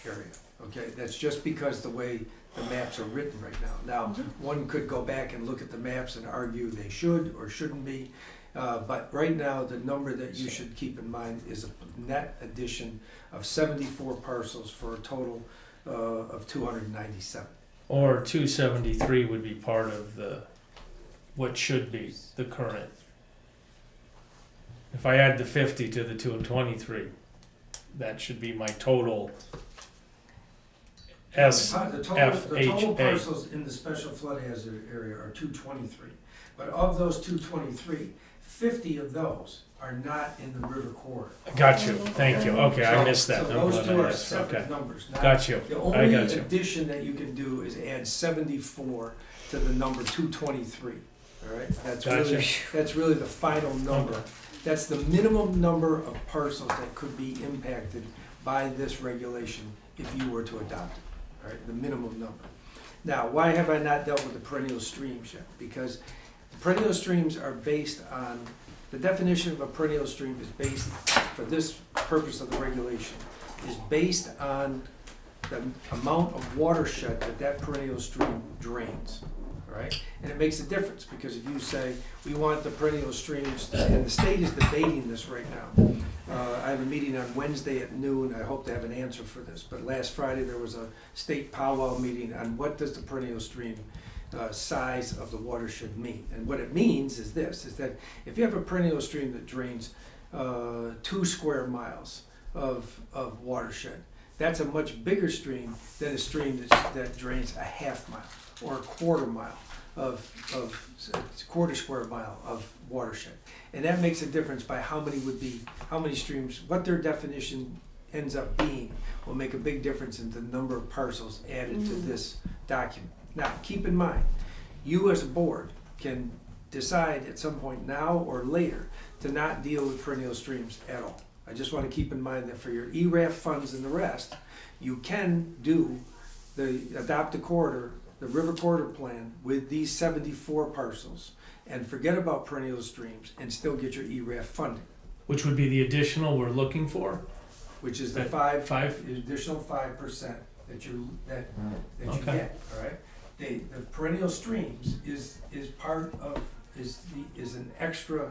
area. Okay, that's just because the way the maps are written right now. Now, one could go back and look at the maps and argue they should or shouldn't be, but right now the number that you should keep in mind is a net addition of 74 parcels for a total of 297. Or 273 would be part of what should be the current. If I add the 50 to the 223, that should be my total The total SFHA. parcels in the special flood hazard area are 223. But of those 223, 50 of those are not in the river corridor. Got you, thank you, okay, I missed that. So I'm those glad two I are asked. separate Okay, numbers. Now, got you, the I only got you. addition that you can do is add 74 to the number 223, all right? That's really the final number. That's the minimum number of parcels that could be impacted by this regulation if you were to adopt it, all right? The minimum number. Now, why have I not dealt with the perennial streams yet? Because the perennial streams are based on, the definition of a perennial stream is based, for this purpose of the regulation, is based on the amount of watershed that perennial stream drains, right? And it makes a difference, because if you say, we want the perennial streams, and the state is debating this right now. I have a meeting on Wednesday at noon, I hope to have an answer for this, but last Friday there was a state powwow meeting on what does the perennial stream size of the watershed mean. And what it means is this, is that if you have a perennial stream that drains 2 square miles of watershed, that's a much bigger stream than a stream that drains a half mile or a quarter mile of quarter square mile of watershed. And that makes a difference by how many streams, what their definition ends up being will make a big difference in the number of parcels added to this document. Now, keep in mind, you as a board can decide at some point now or later to not deal with perennial streams at all. I just want to keep in mind that for your ERAF funds and the rest, you can do adopt a corridor, the river corridor plan with these 74 parcels and forget about perennial streams and still get your ERAF funding, Which would be the additional we're looking for? which is the That the additional 5% that you Okay. get, all right? The perennial streams is part of, is an extra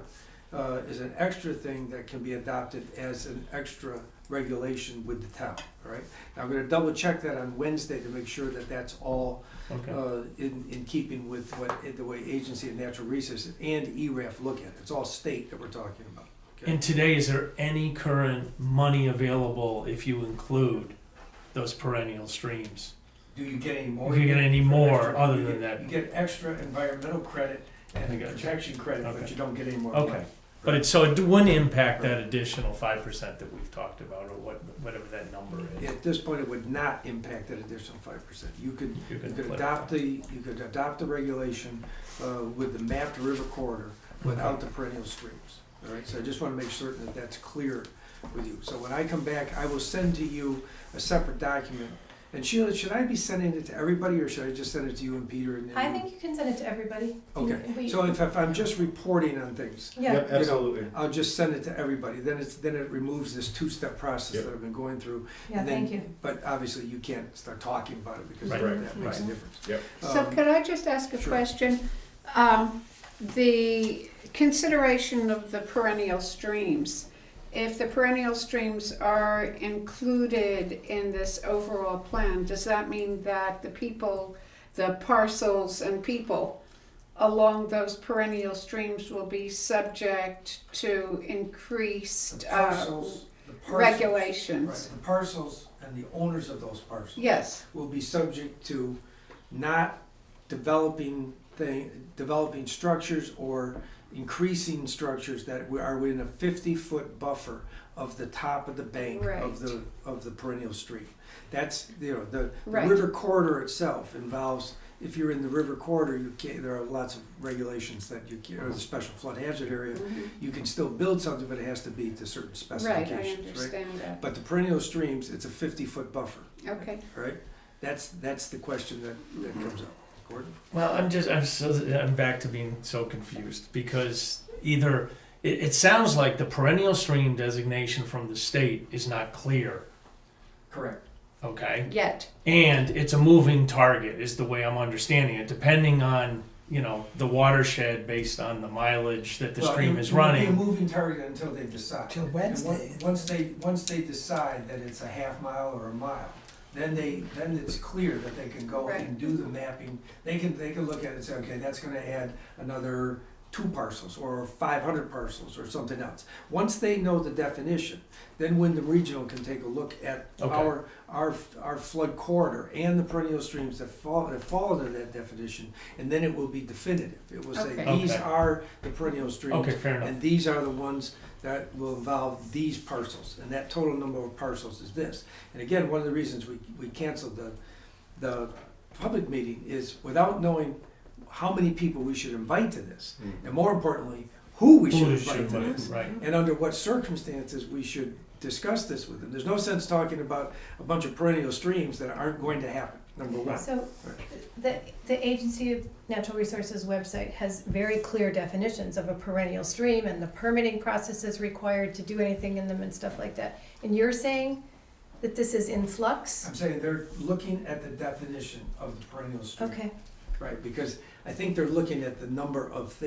thing that can be adopted as an extra regulation with the town, all right? Now, I'm gonna double check that on Wednesday to make sure that that's all Okay. in keeping with the way Agency of Natural Resources and ERAF look at it. It's all state that we're talking about. Okay? And today, is there any current money available if you include those perennial streams? Do you get any more? Do you get any more extra- other you than get- that? You get extra environmental credit I and gotcha. protection credit, but Okay. you don't get any more Okay. money. But it, so it wouldn't impact that additional 5% that we've talked about, or whatever that number is. At this point, it would not impact that additional 5%. You could You can adopt clarify. the regulation with the mapped river corridor without the perennial streams. All right, so I just want to make certain that that's clear with you. So when I come back, I will send to you a separate document. And Sheila, should I be sending it to everybody, or should I just send it to you and Peter? And then I you- think you can send it to everybody. Okay, so if I'm just reporting on things, Yeah, Yep, absolutely. I'll just send it to everybody. Then it removes this two-step process Yep. that I've been going through. yeah, And then- thank you. But obviously, you can't start talking about it because Right, that makes a right. difference. So could I just ask a sure. question? The consideration of the perennial streams, if the perennial streams are included in this overall plan, does that mean that the people, the parcels and people along those perennial streams will be subject to increased The parcels, regulations? right, the parcels and the owners of those parcels Yes, will be subject to not developing structures or increasing structures that are within a 50-foot buffer of the top of the bank Right. of the perennial stream. That's, the Right. river corridor itself involves, if you're in the river corridor, there are lots of regulations that or the special flood hazard area, mhm. you can still build something, but it has to be to certain Right, specifications, I understand that. But the perennial streams, it's a 50-foot buffer, Okay. right? That's the question that comes up. Gordon? Well, I'm back to being so confused, because either, it sounds like the perennial stream designation from the state is not clear, Correct. okay? Yet, And it's a moving target, is the way I'm understanding it, depending on, the watershed based on the mileage that the stream is It will be a running. moving target until they decide. Till And Wednesday. once they decide that it's a half mile or a mile, then it's clear that they can go and do the mapping. They can look at it and say, okay, that's gonna add another 2 parcels or 500 parcels or something else. Once they know the definition, then when the regional can take a look at Okay. our flood corridor and the perennial streams that fall under that definition, and then it will be definitive. It will say, Okay. these Okay. are the perennial streams. Okay, fair enough. And these are the ones that will involve these parcels, and that total number of parcels is this. And again, one of the reasons we canceled the public meeting is without knowing how many people we should invite to this, and more importantly, who we should invite to this, Right, and under what circumstances we should discuss this with them. There's no sense talking about a bunch of perennial streams that aren't going to happen, number one. So the Agency of Natural Resources website has very clear definitions of a perennial stream and the permitting processes required to do anything in them and stuff like that. And you're saying that this is in flux? I'm saying they're looking at the definition of the perennial stream. Okay, Right, because I think they're looking at the number of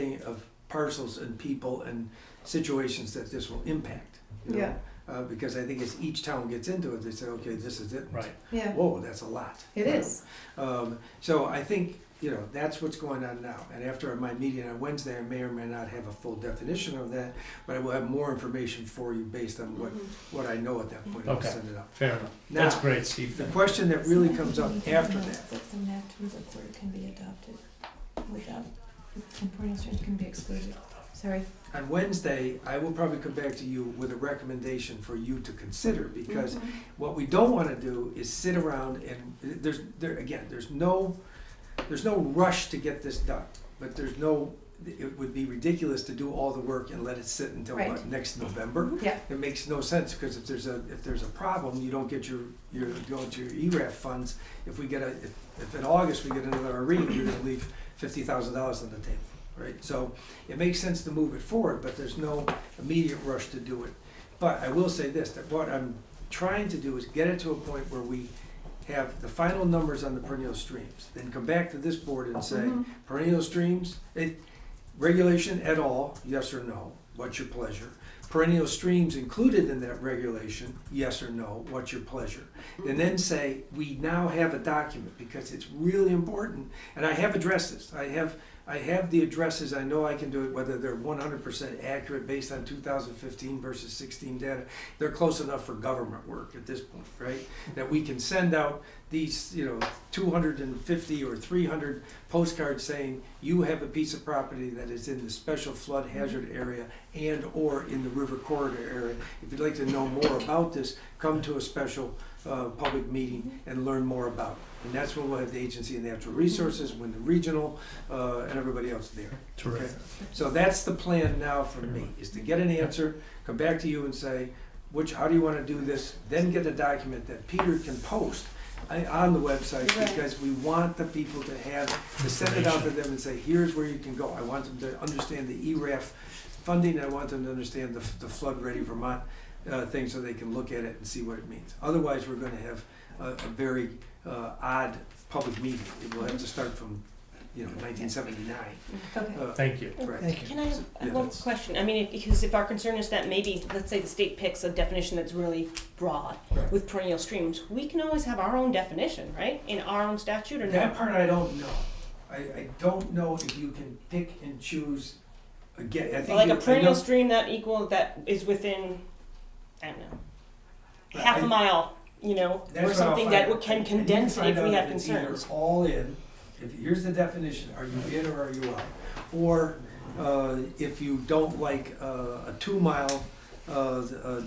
parcels and people and situations that this will impact. you know? Yeah. Because I think as each town gets into it, they say, okay, this is it. right. yeah, Whoa, that's a lot. it is. So I think, that's what's going on now. And after my meeting on Wednesday, I may or may not have a full definition of that, but I will have more information for you based on what I know at that point. I'll Okay. send it up. Fair enough. Now, That's great, Steve. The question that really comes up after that, That the mapped river corridor can be adopted without, and perennial streams can be excluded. Sorry. on Wednesday, I will probably come back to you with a recommendation for you to consider, because what we don't want to do is sit around and there's no rush to get this done, but there's no it would be ridiculous to do all the work and let it sit until Right. what, next November? Yeah. It makes no sense, because if there's a problem, you don't get your ERAF funds. If in August we get another arrear, you're gonna leave $50,000 on the table, right? So it makes sense to move it forward, but there's no immediate rush to do it. But I will say this, that what I'm trying to do is get it to a point where we have the final numbers on the perennial streams, then come back to this board and say, perennial streams, regulation at all, yes or no, what's your pleasure? Perennial streams included in that regulation, yes or no, what's your pleasure? And then say, we now have a document, because it's really important, and I have addresses, I have the addresses, I know I can do it, whether they're 100% accurate based on 2015 versus 16 data. They're close enough for government work at this point, right? That we can send out these, 250 or 300 postcards saying, you have a piece of property that is in the special flood hazard area and or in the river corridor area. If you'd like to know more about this, come to a special public meeting and learn more about it. And that's when we'll have the Agency of Natural Resources, when the regional, and everybody else there. Terrific. Okay? So that's the plan now for me, is to get an answer, come back to you and say, how do you want to do this? Then get a document that Peter can post on the website, because we want the people to send it out to them and say, here's where you can go. I want them to understand the ERAF funding. I want them to understand the Flood Ready Vermont thing, so they can look at it and see what it means. Otherwise, we're going to have a very odd public meeting. It will have to start from 1979. Okay. Thank you. Right. Thank you. Can I have Yeah. one question? I mean, because if our concern is that maybe, let's say the state picks a definition that's really broad Right. with perennial streams, we can always have our own definition, right? In our own statute or That not? part I don't know. I don't know if you can pick and choose. Again, I think Or like a I perennial know- stream that is within, I don't know, But half I- a mile, That's or what I'll something find that out. can I need to condense it find if we out have it's either concerns. all in, here's the definition, are you in or are you out? Or if you don't like a 2-mile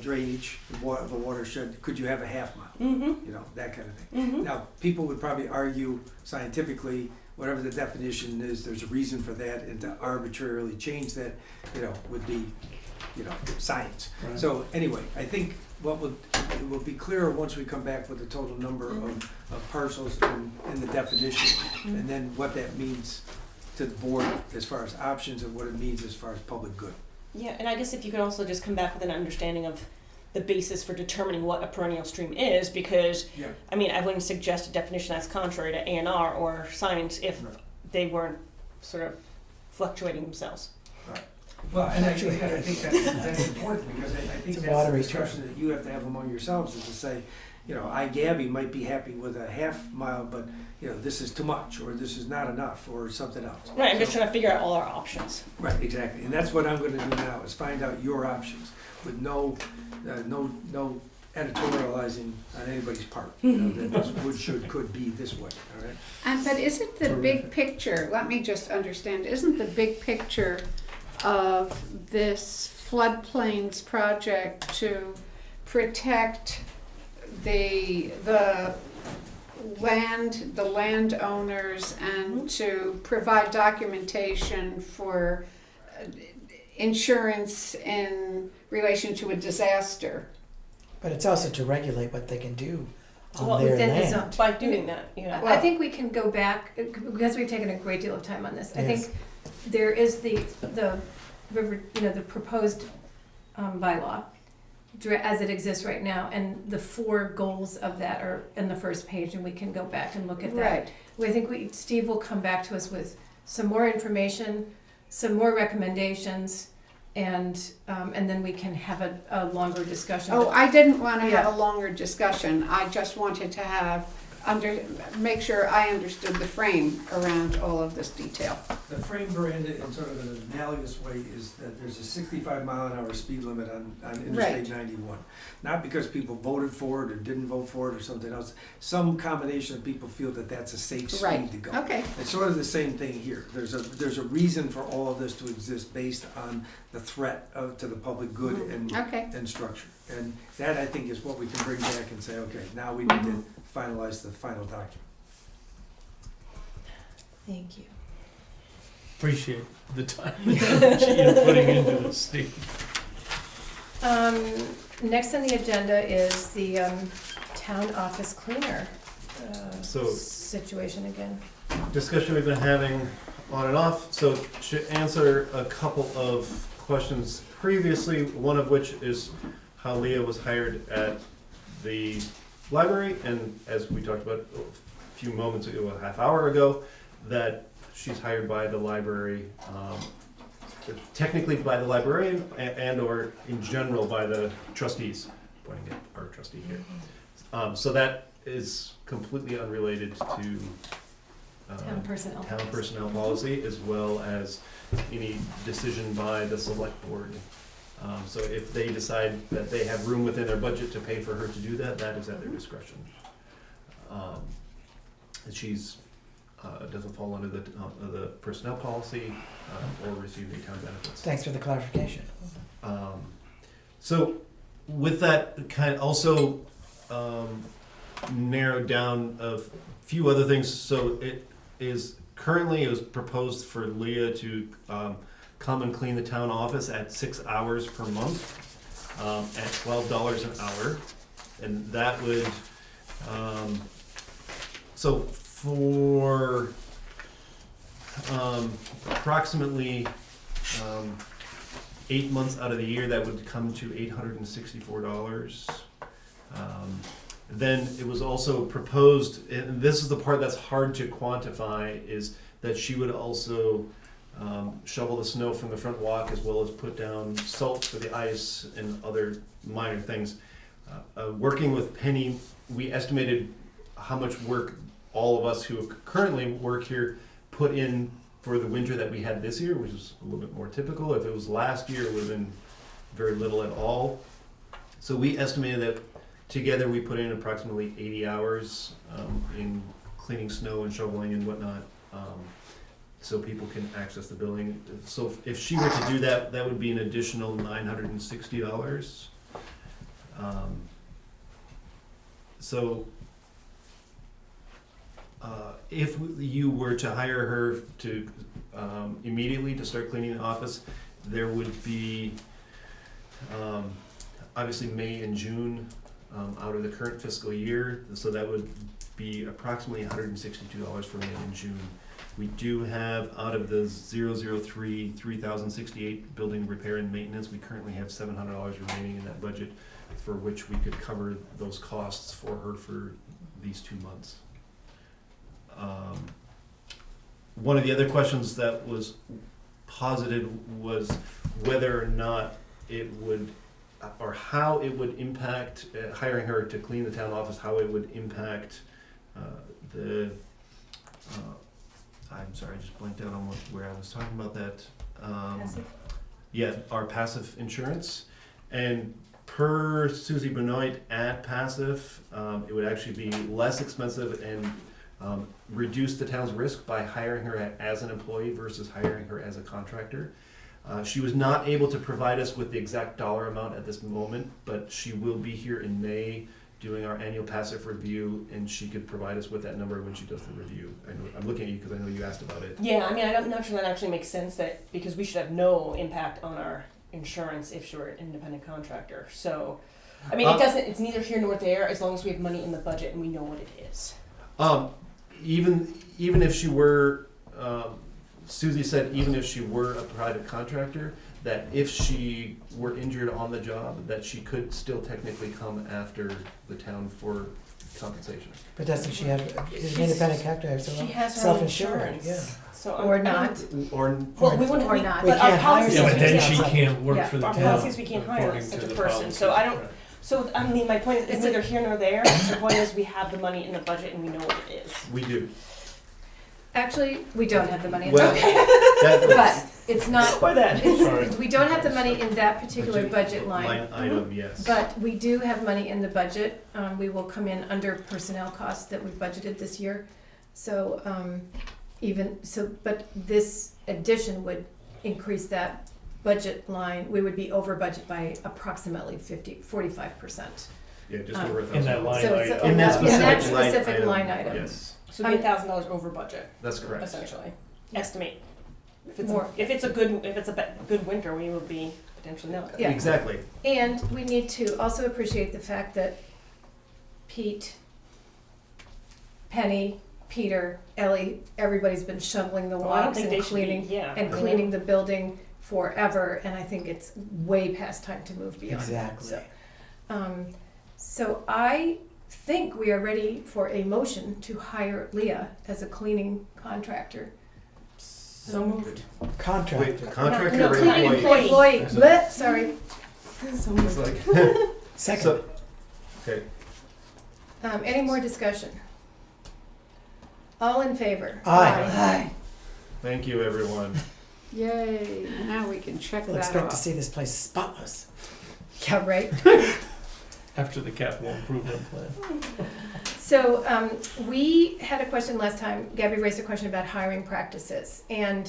drainage of a watershed, could you have a half mile? Mm-hmm, That kind of thing. mm-hmm. Now, people would probably argue scientifically, whatever the definition is, there's a reason for that, and to arbitrarily change that, would be, science. Right. So anyway, I think it will be clearer once we come back with the total number of parcels in the definition, and then what that means to the board as far as options and what it means as far as public good. Yeah, and I guess if you could also just come back with an understanding of the basis for determining what a perennial stream is, because, Yeah. I mean, I wouldn't suggest a definition that's contrary to A&R or science if Right. they weren't sort of fluctuating themselves. Well, and I think that's important, because I think It's a that's the watery discussion that you have to have among yourselves, is to say, Gabby might be happy with a half mile, but, this is too much, or this is not enough, or something else. Right, I'm just So- trying to figure out all our options. Right, exactly, and that's what I'm gonna do now, is find out your options, with no editorializing on anybody's part. That this would, should, could be this way, all right? But isn't the big picture, let me just understand, isn't the big picture of this floodplains project to protect the landowners and to provide documentation for insurance in relation to a disaster? But it's also to regulate what they can do Well, on their within the land. zone. By doing that, yeah. I think we can go back, because we've taken a great deal of time on this. I Yes. think there is the river, the proposed bylaw as it exists right now, and the 4 goals of that are in the first page, and we can go back and look at that. Right. I think Steve will come back to us with some more information, some more recommendations, and then we can have a longer discussion. Oh, I didn't want to have Yeah. a longer discussion. I just wanted to make sure I understood the frame around all of this detail. The frame, Miranda, in sort of an analogous way, is that there's a 65-mile-an-hour speed limit on Interstate 91. Not because people voted for it or didn't vote for it or something else. Some combination of people feel that that's a safe speed Right. to go. Okay. It's sort of the same thing here. There's a reason for all of this to exist based on the threat to the public good Okay. and structure. And that, I think, is what we can bring back and say, okay, now we need to finalize the final document. Thank you. Appreciate the time you're putting into this, Steve. Next on the agenda is the town office cleaner So- situation again. Discussion we've been having on and off, so to answer a couple of questions previously, one of which is how Leah was hired at the library, and as we talked about a few moments ago, a half hour ago, that she's hired by the library, technically by the librarian and or in general by the trustees, pointing at our trustee here. So that is completely unrelated to Town personnel. town personnel policy, as well as any decision by the select board. So if they decide that they have room within their budget to pay for her to do that, that is at their discretion. And she's, doesn't fall under the personnel policy, or receive any town benefits. Thanks for the clarification. So with that, kind of also narrowed down a few other things. So it was proposed for Leah to come and clean the town office at 6 hours per month at $12 an hour. And that would, so for approximately 8 months out of the year, that would come to $864. Then it was also proposed, and this is the part that's hard to quantify, is that she would also shovel the snow from the front walk, as well as put down salt for the ice and other minor things. Working with Penny, we estimated how much work all of us who currently work here put in for the winter that we had this year, which is a little bit more typical. If it was last year, it would have been very little at all. So we estimated that together we put in approximately 80 hours in cleaning snow and shoveling and whatnot, so people can access the building. So if she were to do that, that would be an additional $960. So if you were to hire her to immediately to start cleaning the office, there would be obviously May and June out of the current fiscal year, so that would be approximately $162 for May and June. We do have, out of the 003 3068 building repair and maintenance, we currently have $700 remaining in that budget, for which we could cover those costs for her for these 2 months. One of the other questions that was posited was whether or not it would, or how it would impact, hiring her to clean the town office, how it would impact I'm sorry, I just blanked out on where I was talking about that. Passive? Yeah, our passive insurance. And per Susie Benoit at Passive, it would actually be less expensive and reduce the town's risk by hiring her as an employee versus hiring her as a contractor. She was not able to provide us with the exact dollar amount at this moment, but she will be here in May doing our annual passive review, and she could provide us with that number when she does the review. I'm looking at you because I know you asked about it. Yeah, I mean, I'm not sure that actually makes sense, that because we should have no impact on our insurance if she were an independent contractor. So, I mean, it's neither here nor there as long as we have money in the budget and we know what it is. Even if she were, Susie said, even if she were a private contractor, that if she were injured on the job, that she could still technically come after the town for compensation. But doesn't she have, is an independent contractor, so She has her own self-insured, insurance. yeah. So Or not. Or Well, we wouldn't. Or not. We But our can't hire policy Yeah, but somebody then says she else. can't work Yeah. for the Our town. policies, we can't hire according such to a the person. policy. So I don't. Right. So I mean, my point is, it's neither here nor there. The point is, we have the money in the budget and we know what it is. we do. Actually, we don't have the money in Well, that, that but it's not, Or that. Sorry. we don't have the money in that particular budget line. item, yes. But we do have money in the budget. We will come in under personnel costs that we've budgeted this year. So, but this addition would increase that budget line. We would be over budget by approximately 45%. Yeah, just over In that $1,000. line So it's item. In that in that specific specific line item. Yes, So it'd be $1,000 over budget, that's correct. essentially. Estimate. If it's more. if it's a good winter, we will be potentially not. Yeah. Exactly. And we need to also appreciate the fact that Pete, Penny, Peter, Ellie, everybody's been shoveling the Well, I don't walks think and they should be, cleaning yeah. and cleaning the building forever, and I think it's way past time to move beyond that. Exactly. So I think we are ready for a motion to hire Leah as a cleaning contractor. So moved. Wait, Contractor. contractor No, or cleaning employee? employee. As a- Bleh, sorry. It's like, Second. so, okay, Any more discussion? All in favor? Aye. thank you, everyone. Yay, now we can check We'll that expect to off. see this place spotless. Yeah, right. After the capital improvement plan. So we had a question last time, Gabby raised a question about hiring practices. And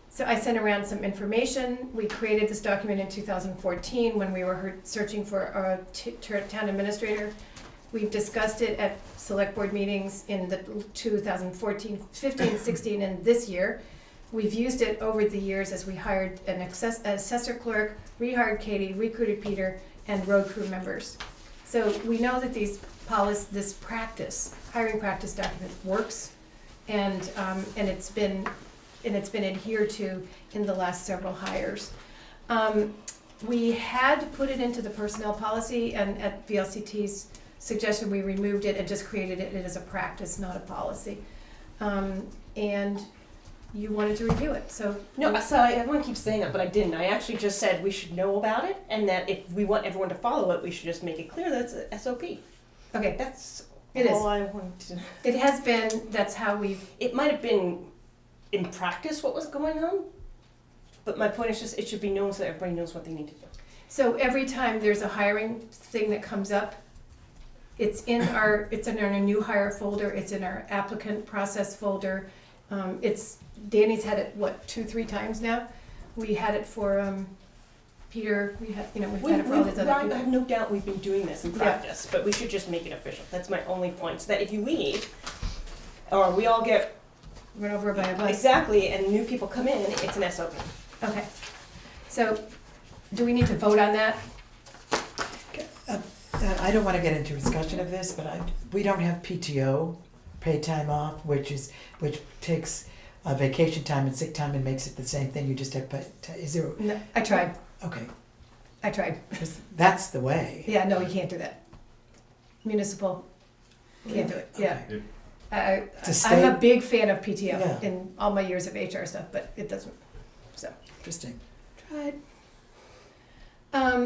so I sent around some information. We created this document in 2014 when we were searching for a town administrator. We've discussed it at select board meetings in the 2014, 15, 16, and this year. We've used it over the years as we hired an assessor clerk, rehired Katie, recruited Peter, and road crew members. So we know that this hiring practice document works, and it's been adhered to in the last several hires. We had put it into the personnel policy, and at VLCT's suggestion, we removed it and just created it as a practice, not a policy. And you wanted to review it, so. No, so everyone keeps saying that, but I didn't. I actually just said we should know about it, and that if we want everyone to follow it, we should just make it clear that it's a SOP. Okay, That's It is. all I wanted to. it has been, that's how we've, It might have been in practice what was going on, but my point is just it should be known so that everybody knows what they need to do. so every time there's a hiring thing that comes up, it's in our new hire folder, it's in our applicant process folder. Danny's had it, 2-3 times now? We had it for, Peter, we've had it for all these other I people. have no doubt we've been doing this in Yeah. practice, but we should just make it official. That's my only point, so that if you leave, or we all get Run over by a bus. exactly, and new people come in, it's an SOP. Okay. So, do we need to vote on that? I don't want to get into a discussion of this, but we don't have PTO, paid time off, which takes vacation time and sick time and makes it the same thing. You just have, is there, No, I tried. okay, I tried. 'cause that's the way. Yeah, no, you can't do that. Municipal, can't do it, yeah. Okay. I'm a state- big fan of PTO Yeah. in all my years of HR stuff, but it doesn't, Interesting. tried.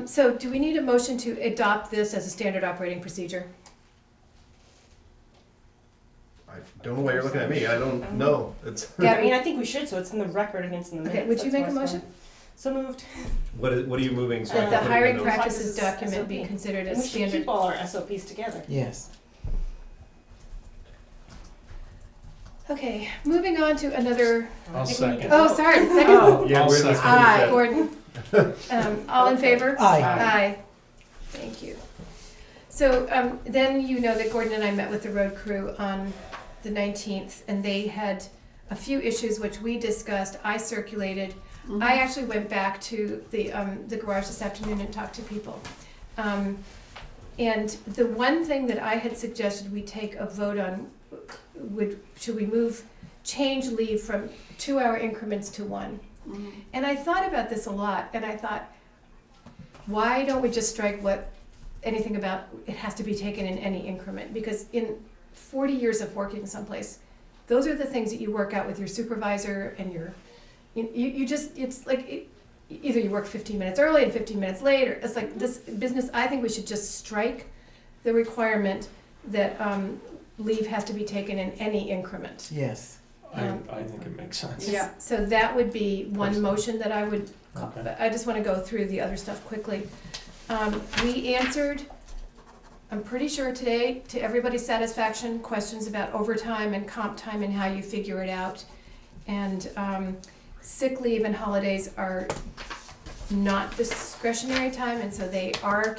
So do we need a motion to adopt this as a standard operating procedure? I don't know why you're looking at me, I don't know, it's, I mean, I think we should, so it's in the record against in the minutes. Okay, would you That's make why a it's motion? fine. So moved. what are you moving, so I That can the put it in hiring the notes? practices Practices document be SOP. considered And as we should standard. keep all our SOPs together. Yes. Okay, moving on to another, I'll second. oh, sorry, second. Oh, Yeah, I'll where's this second. Aye, at? Gordon. All in favor? Aye. Aye. Thank you. So then you know that Gordon and I met with the road crew on the 19th, and they had a few issues which we discussed. I circulated. Mhm. I actually went back to the garage this afternoon and talked to people. And the one thing that I had suggested we take a vote on should we change leave from 2-hour increments to 1? Mhm. And I thought about this a lot, and I thought, why don't we just strike anything about it has to be taken in any increment? Because in 40 years of working someplace, those are the things that you work out with your supervisor and it's like, either you work 15 minutes early and 15 minutes late, or it's like this business. I think we should just strike the requirement that leave has to be taken in any increment. Yes. I think it makes sense. Yeah. So that would be one motion that I would, Okay. but I just want to go through the other stuff quickly. We answered, I'm pretty sure today, to everybody's satisfaction, questions about overtime and comp time and how you figure it out. And sick leave and holidays are not discretionary time, and so they are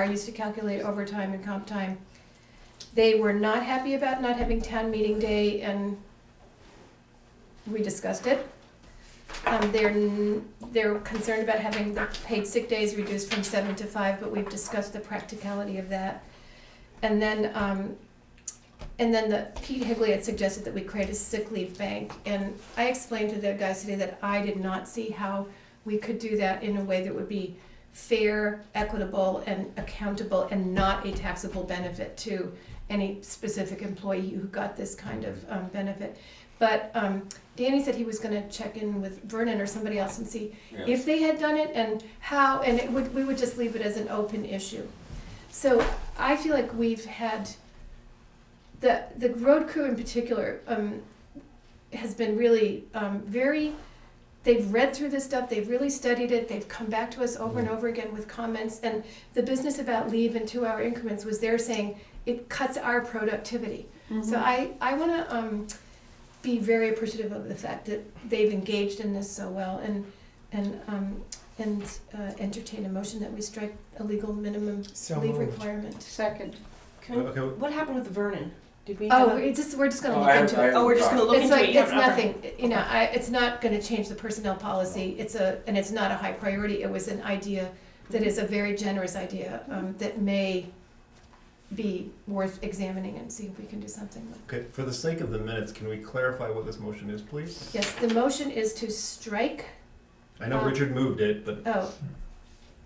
used to calculate overtime and comp time. They were not happy about not having town meeting day, and we discussed it. they're concerned about having the paid sick days reduced from 7 to 5, but we've discussed the practicality of that. And then Pete Higley had suggested that we create a sick leave bank, and I explained to the guys today that I did not see how we could do that in a way that would be fair, equitable, and accountable, and not a taxable benefit to any specific employee who got this kind of benefit. But Danny said he was going to check in with Vernon or somebody else and see if they had done it and how, and we would just leave it as an open issue. So I feel like we've had the road crew in particular has been really they've read through this stuff, they've really studied it, they've come back to us over and over again with comments, and the business about leave in 2-hour increments was they're saying it cuts our productivity. Mm-hmm. So I want to be very appreciative of the fact that they've engaged in this so well, and entertain a motion that we strike a legal minimum So leave moved. requirement. Second. Okay. What happened with Vernon? Did we? Oh, have a- we're just going to look into it. Oh, we're just gonna look It's into like, it. it's Okay. nothing, it's not gonna change the personnel policy, and it's not a high priority, it was an idea that is a very generous idea, that may be worth examining and see if we can do something with. Okay, for the sake of the minutes, can we clarify what this motion is, please? Yes, the motion is to strike, I know Richard moved it, but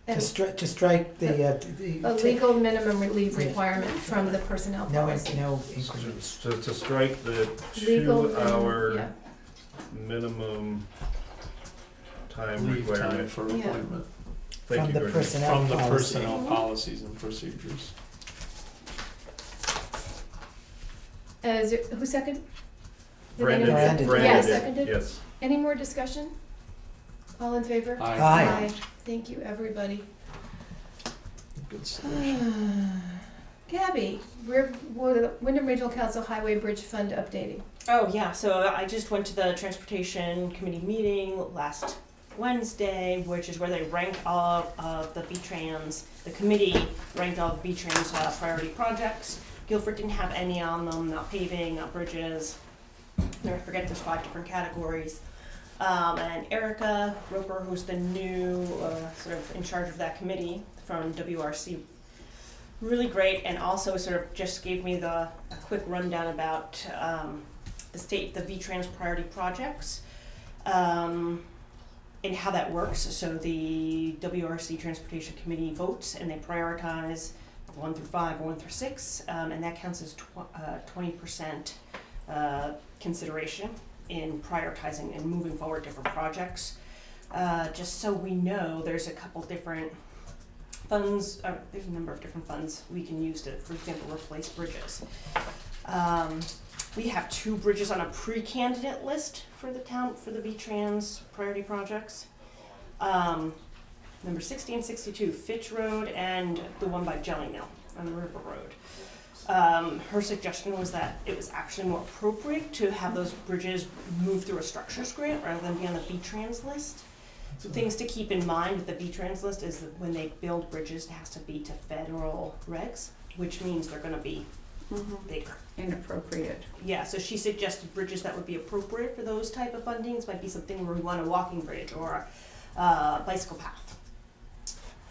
and To strike the a legal minimum leave Yeah. requirement from the personnel no policy. increments. to strike the Legal, 2-hour yeah. minimum time Leave time requirement. for Yeah. appointment. Thank From you, the Gordon. personnel From the policy. personnel policies and procedures. Who seconded? Did Brandon, anyone Brandon. second? Yeah, did, seconded. yes. Any more discussion? All in favor? Aye. Thank you, everybody. Good solution. Gabby, Wyndham Regional Council Highway Bridge Fund updating. Oh yeah, so I just went to the transportation committee meeting last Wednesday, which is where they ranked all of the V-Trans. The committee ranked all the V-Trans priority projects. Guilford didn't have any on them, not paving, not bridges. I forget there's 5 different categories. And Erica Roper, who's the new sort of in charge of that committee from WRC, really great, and also sort of just gave me a quick rundown about the V-Trans priority projects and how that works. So the WRC Transportation Committee votes and they prioritize 1 through 5 or 1 through 6, and that counts as 20% consideration in prioritizing and moving forward different projects. Just so we know, there's a couple different funds, there's a number of different funds we can use to, for example, replace bridges. We have 2 bridges on a pre-candidate list for the town, for the V-Trans priority projects. Number 60 and 62, Fitch Road, and the one by Jelly Mill on the River Road. Her suggestion was that it was actually more appropriate to have those bridges move through a structures grant rather than be on the V-Trans list. Some things to keep in mind with the V-Trans list is that when they build bridges, it has to be to federal regs, which means they're gonna be bigger. Inappropriate. Yeah, so she suggested bridges that would be appropriate for those type of fundings might be something where we want a walking bridge or a bicycle path.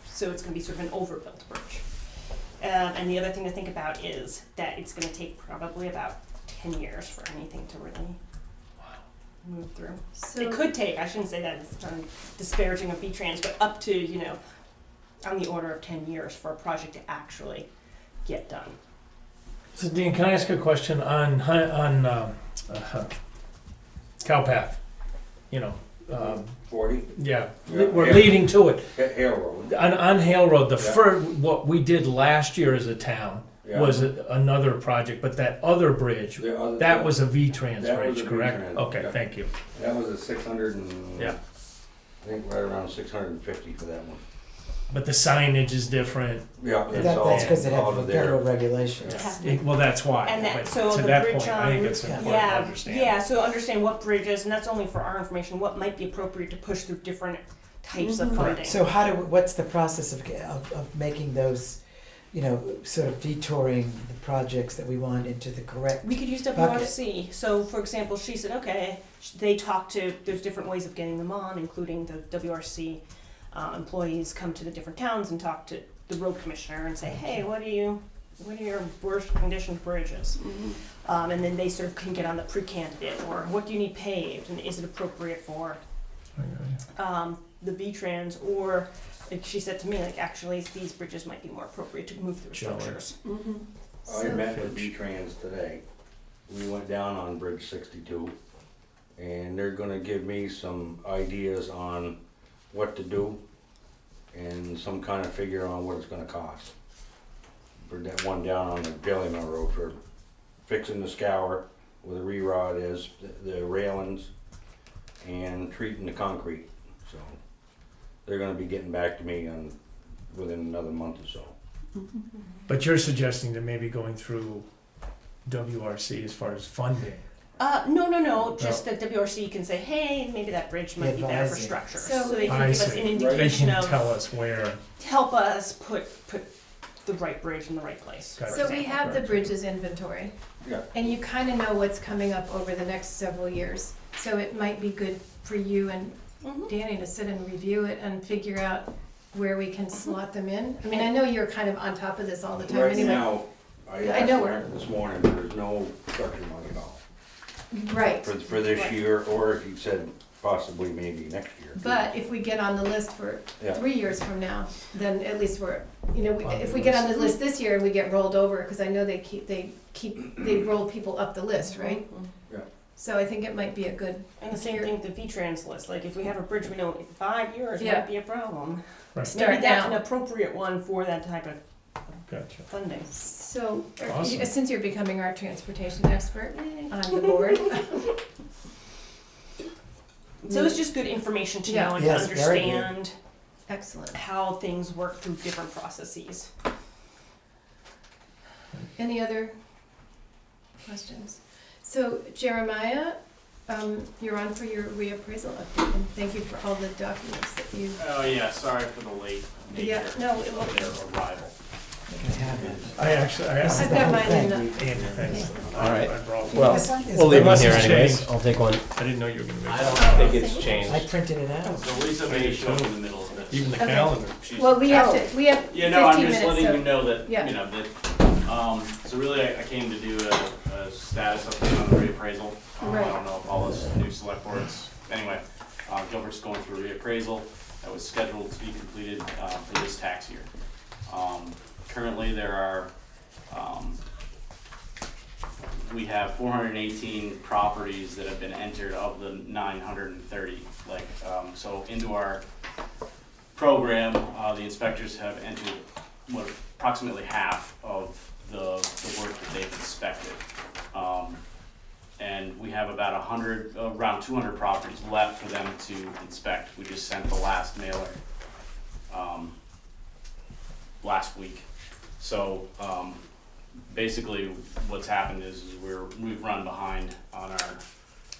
So it's gonna be sort of an overbuilt bridge. And the other thing to think about is that it's gonna take probably about 10 years for anything to really move through. So It could take, I shouldn't say that it's disparaging of V-Trans, but up to, on the order of 10 years for a project to actually get done. So Dean, can I ask a question on Cowpath? 40, Yeah, Yeah. we're leading to it. Hale Road. On Hale Road, the Yeah. first, what we did last year as a town Yeah. was another project, but that other bridge, The other- that was a V-Trans That was bridge, a correct? V-Trans, Okay, yeah. thank you. That was a 600 and, Yeah. I think right around 650 for that one. But the signage is different. Yeah, it's That's all, because it all had of there. federal regulations. It has to It- Well, that's why. And that- But so to the that bridge point, I think on- it's important to Yeah, understand. yeah, so understand what bridges, and that's only for our information, what might be appropriate to push through different types of Mhm. funding. So what's the process of making those, sort of detouring the projects that we want into the correct. We could use WRC. So, for example, she said, okay, they talk to, there's different ways of getting them on, including the WRC employees come to the different towns and talk to the road commissioner and say, hey, what are your worst condition bridges? And then they sort of can get on the pre-candidate, or what do you need paved, and is it appropriate for the V-Trans, or like she said to me, like actually these bridges might be more appropriate to move through structures. I met with V-Trans today. We went down on Bridge 62, and they're gonna give me some ideas on what to do and some kind of figure on what it's gonna cost. For that one down on the Bailey Mill Road, for fixing the scour where the re-rod is, the railings, and treating the concrete. So they're gonna be getting back to me within another month or so. But you're suggesting that maybe going through WRC as far as funding. No. Just that WRC can say, hey, maybe that bridge might be better for Advising. structure. So So they can I give us see. an They indication can of, tell us where. help us put the right bridge in the right place. Gotcha. So we have the bridges inventory. Yeah. And you kind of know what's coming up over the next several years. So it might be good for you and Danny to sit and review it and figure out where we can slot them in. I mean, I know you're kind of on top of this all the time Right anyway. now, I I asked know Rick this morning, there's no structure money at all. Right. For this Right. year, or he said possibly maybe next year. But if we get on the list for Yeah. 3 years from now, then at least we're, if we get on the list this year and we get rolled over, because I know they roll people up the list, right? Yeah. So I think it might be a good, And the same thing with the V-Trans list. Like if we have a bridge we know in 5 years Yeah. might be a problem. Right. Start Maybe that's now. an appropriate one for that type of Gotcha. funding. so, Awesome. since you're becoming our transportation expert on the board. So it's just good information to Yeah. know and Yes, to very good. understand Excellent. how things work through different processes. Any other questions? So Jeremiah, you're on for your reappraisal update, and thank you for all the documents that you, Oh yeah, sorry for the late nature Yeah, no, it of their arrival. You can have it. I actually, This is I've the got whole mine in thing. the, Andy, thanks. All right. I brought Well, This one is- we'll leave them Unless here it's anyways. changed. I'll take one. I didn't know you were gonna make I that. don't think it's I changed. printed it out. So Lisa may show up in the middle of this. Even the Okay. calendar. She's- well, we have 15 Yeah, no, I'm just minutes, letting you so, know that, yeah. you know, that, so really I came to do a status update on the reappraisal. Right. I don't know if all this new select boards, anyway, Guilford's going through a reappraisal that was scheduled to be completed, for this tax year. Currently there are, we have 418 properties that have been entered of the 930, so into our program, the inspectors have entered approximately half of the work that they've inspected. And we have about around 200 properties left for them to inspect. We just sent the last mailer last week. So basically what's happened is we've run behind on our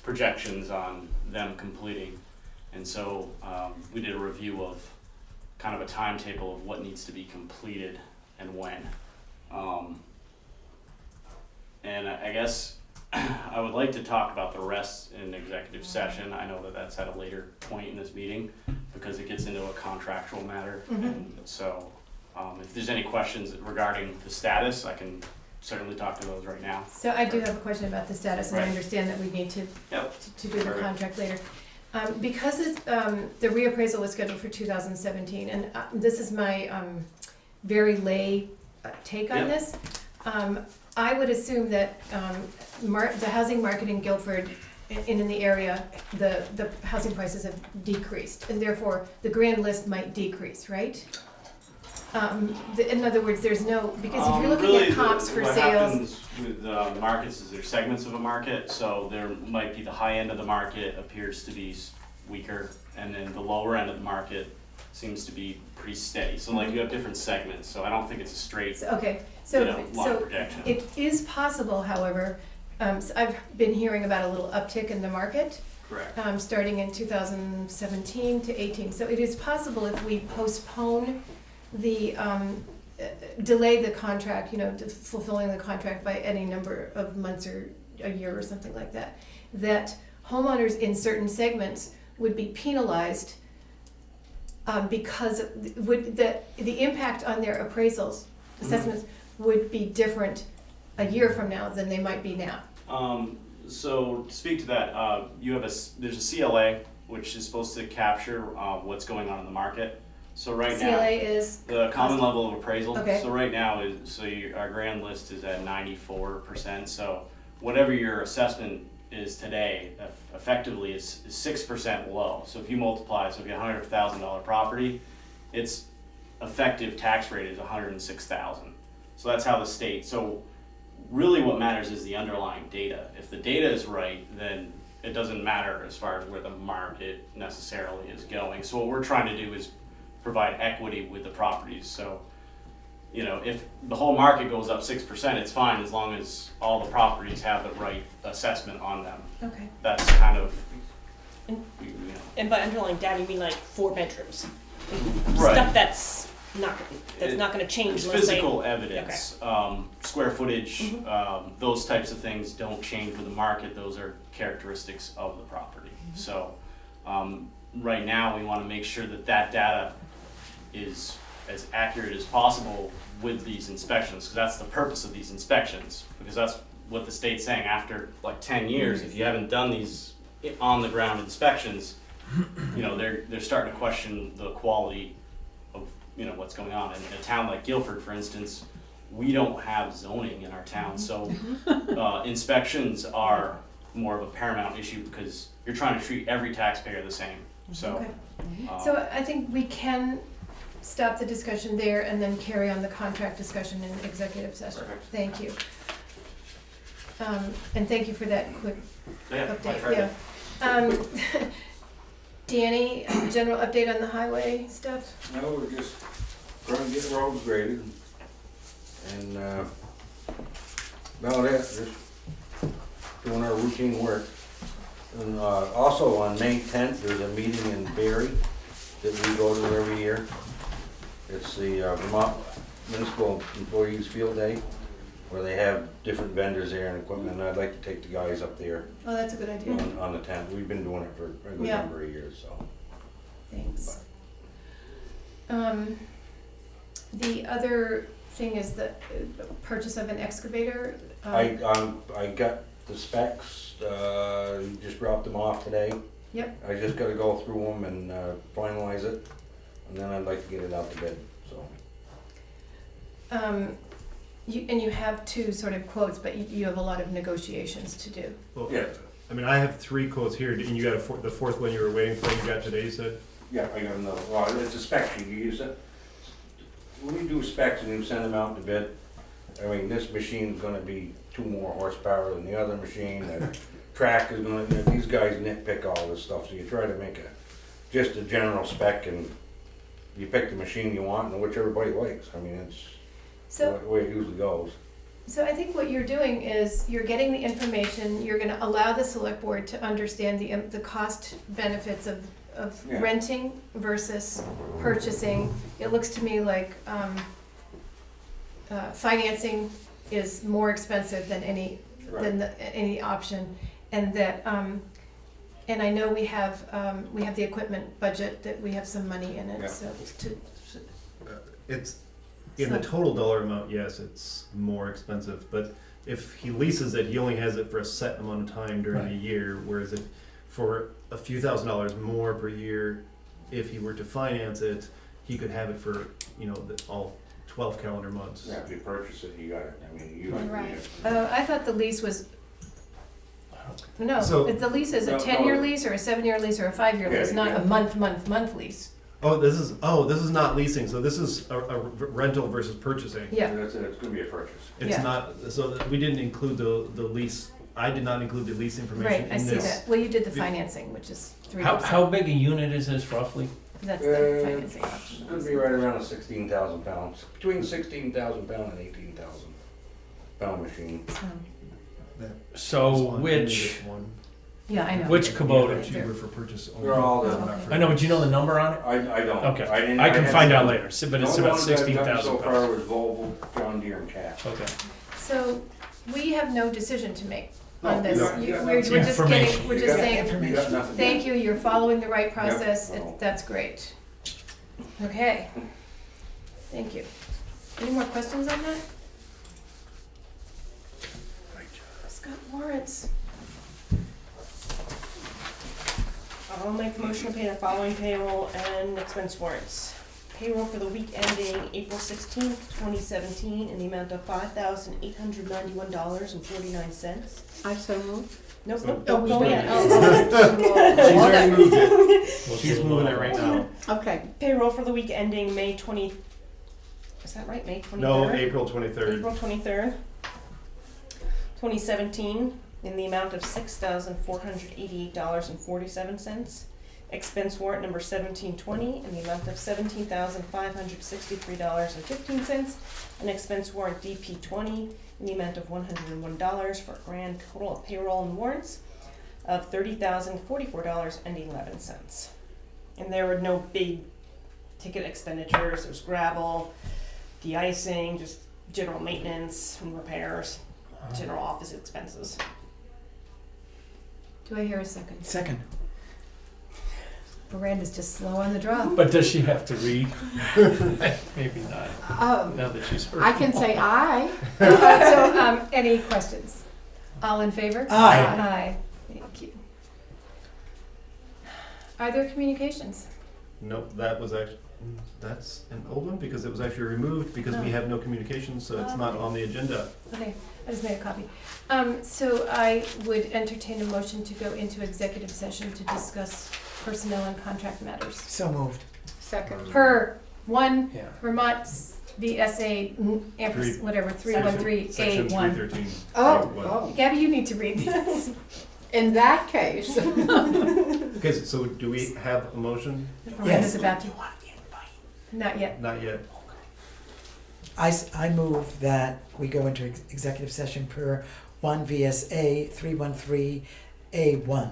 projections on them completing. And so we did a review of kind of a timetable of what needs to be completed and when. And I guess I would like to talk about the rest in executive session. I know that that's at a later point in this meeting because it gets into a contractual matter. And so if there's any questions regarding the status, I can certainly talk to those right now. so I do have a question about the status, and I Right. understand that we need to Yep. to do the Perfect. contract later. Because the reappraisal was scheduled for 2017, and this is my very lay take on Yeah. this. I would assume that the housing market in Guilford in the area, the housing prices have decreased, and therefore the grand list might decrease, right? In other words, there's no, because if you're looking Really, at comps for what sales, happens with markets is there's segments of a market, so there might be the high end of the market appears to be weaker, and then the lower end of the market seems to be pretty steady. So like you have different segments, so I don't think it's a straight, okay, line so projection. it is possible, however, so I've been hearing about a little uptick in the market, Correct. starting in 2017 to 18. So it is possible if we postpone the delay the contract, fulfilling the contract by any number of months or a year or something like that, that homeowners in certain segments would be penalized because the impact on their appraisals, assessments, would be different a year from now than they might be now. So to speak to that, there's a CLA which is supposed to capture what's going on in the market. So right now, CLA is the common level of appraisal. Okay. So right now our grand list is at 94%. So whatever your assessment is today, effectively is 6% low. So if you multiply, so if you have a $100,000 property, its effective tax rate is $106,000. So that's how the state. So really, what matters is the underlying data. If the data is right, then it doesn't matter as far as where the market necessarily is going. So what we're trying to do is provide equity with the properties. So, if the whole market goes up 6%, it's fine as long as all the properties have the right assessment on them. okay. That's kind of, And by underlying data, you mean like 4 bedrooms? Right. Stuff that's not going to change. it's unless they- physical evidence, square footage, those types of things don't change with the market. Those are characteristics of the property. So right now we want to make sure that data is as accurate as possible with these inspections, because that's the purpose of these inspections, because that's what the state's saying. After like 10 years, if you haven't done these on the ground inspections, they're starting to question the quality of what's going on. In a town like Guilford, for instance, we don't have zoning in our town, so inspections are more of a paramount issue because you're trying to treat every taxpayer the same. So, Okay. So I think we can stop the discussion there and then carry on the contract discussion in executive session. Perfect. Thank you. And thank you for that quick yeah, I update. tried Yeah. Danny, general update on the highway stuff? No, we're just trying to get roads graded. And, about it, just doing our routine work. And, also on May 10th, there's a meeting in Barry that we go to every year. It's the Vermont Municipal Employees Field Day, where they have different vendors there and equipment, and I'd like to take the guys up there Oh, that's a good idea. on the 10th. We've been doing it for a good Yeah. number of years, so. Thanks. The other thing is the purchase of an excavator. I got the specs, just dropped them off today. Yep. I just gotta go through them and finalize it, and then I'd like to get it out to bid, so. You have 2 sort of quotes, but you have a lot of negotiations to do. Well, Yeah. I mean, I have 3 quotes here, and you got the 4th one you were waiting for, you got today, you said? Yeah, I got another, well, it's a spec sheet, you use it. When you do specs and you send them out to bid, I mean, this machine's gonna be 2 more horsepower than the other machine, the track is gonna, these guys nitpick all this stuff, so you try to make just a general spec, and you pick the machine you want and which everybody likes. I mean, it's So, the way it usually goes. so I think what you're doing is you're getting the information, you're gonna allow the select board to understand the cost benefits of Yeah. renting versus purchasing. It looks to me like, financing is more expensive than any option, and that, and I know we have the equipment budget, that we have some money in Yeah. it, so to, It's, in the total dollar amount, yes, it's more expensive, but if he leases it, he only has it for a set amount of time during the Right. year, whereas if for a few $1,000s more per year, if he were to finance it, he could have it for, all 12 calendar months. Yeah, if you purchase it, you got it. I mean, you. right. I thought the lease was, no, So- the lease is a No, 10-year no. lease or a 7-year lease or a 5-year Yeah, lease, not yeah. a month lease. This is not leasing, so this is a rental versus purchasing. Yeah, It's gonna be a purchase. It's Yeah. not, so that we didn't include the lease, I did not include the lease information right, I in see this. that. Well, you did the financing, which is 3%. How big a unit is this roughly? That's the financing It's option. gonna be right around 16,000 pounds, between 16,000 pound and 18,000 pound machine. This So one, only which, this one. Yeah, I know. Which Kubota? Cheaper for purchase only. They're all the- not for- I know, but you know the number on it? I don't. Okay, didn't- I can haven't- find out later, but it's The only about ones I've done 16,000 so far pounds. was Volvo, John Deere, and Cat. Okay. So we have no decision to make on No, this. no, You- no. We're just getting, Information. we're You just got saying, information. You got nothing. thank you, you're following the right process, Yep. that's great. Okay, thank you. Any more questions on that? Scott, warrants. I'll make the motion to pay the following payroll and expense warrants. Payroll for the week ending April 16th, 2017, in the amount of $5,891.49. I so move. Nope, So- nope, Oh, don't go we yet. did. Oh, She's already moved it. She's moving it right now. Okay, Payroll for the week ending May 20, is that right, May 23rd? No, April 23rd. April 23rd, 2017, in the amount of $6,488.47. Expense warrant number 1720 in the amount of $17,563.15. And expense warrant DP 20 in the amount of $101 for a grand total of payroll and warrants of $30,044.11. And there were no big ticket expenditures. There was gravel, de-icing, just general maintenance and repairs, general office expenses. Do I hear a second? Second. Miranda's just slow on the draw. But does she have to read? Maybe not, now that she's heard. I can say aye. So, any questions? All in favor? Aye. Aye, thank you. Are there communications? Nope, that was actually, that's an old one because it was actually removed because we Oh. have no communication, so it's not on the agenda. Okay, I just made a copy. So I would entertain a motion to go into executive session to discuss personnel and contract matters. So moved. Second. Per one Yeah. Vermont VSA, Three- whatever, 313A1. Section 313. Oh, One. oh, Gabby, you need to read these. in that case, Okay, so do we have a motion? Miranda's about to, not yet. Not yet. I move that we go into executive session per 1 VSA 313A1.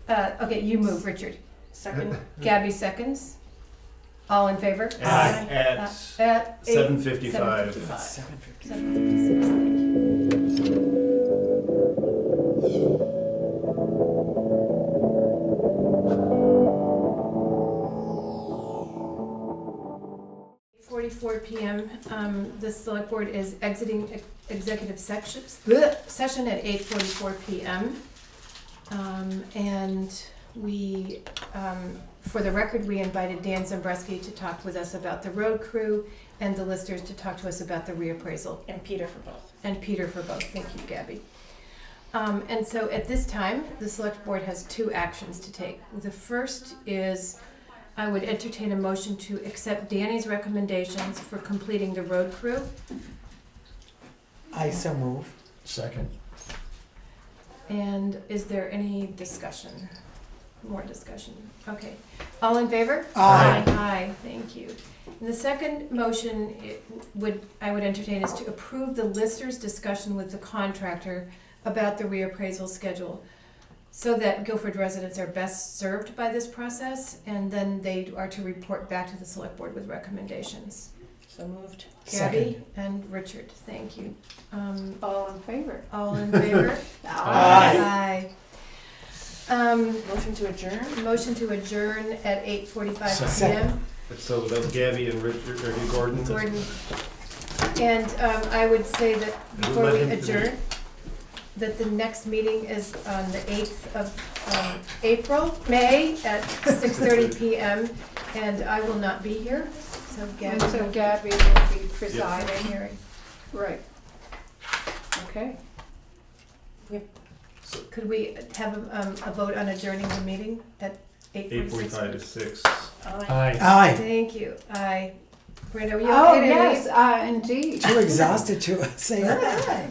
Okay, you move, Richard. Second, Gabby seconds. All in favor? Aye. At At 7:55. 7:50. 7:56, thank you. 44 p.m. The select board is exiting executive session at 8:44 p.m. And we, for the record, we invited Dan Zambreski to talk with us about the road crew and the listers to talk to us about the reappraisal. and Peter for both. And Peter for both. Thank you, Gabby. And so at this time, the select board has two actions to take. The first is I would entertain a motion to accept Danny's recommendations for completing the road crew. I so move. Second. And is there any discussion? More discussion? Okay. All in favor? Aye. Aye, thank you. And the second motion I would entertain is to approve the lister's discussion with the contractor about the reappraisal schedule so that Guilford residents are best served by this process, and then they are to report back to the select board with recommendations. So moved. Gabby Second. and Richard, thank you. all in favor. All in favor? Aye. Aye. Motion to adjourn? Motion to adjourn at 8:45 Second. p.m. So that was Gabby and Richard, or Gordon. Gordon. And I would say that before we adjourn, that the next meeting is on the 8th of May at 6:30 p.m. And I will not be here, so And Gabby so will Gabby will be presiding. hearing. Right. Okay. Could we have a vote on adjourning the meeting at 8:46? 8:45 to 6. Aye. Aye. Thank you. Aye. Brenda, are you Oh, okay to leave? yes, indeed. Too exhausted to say aye.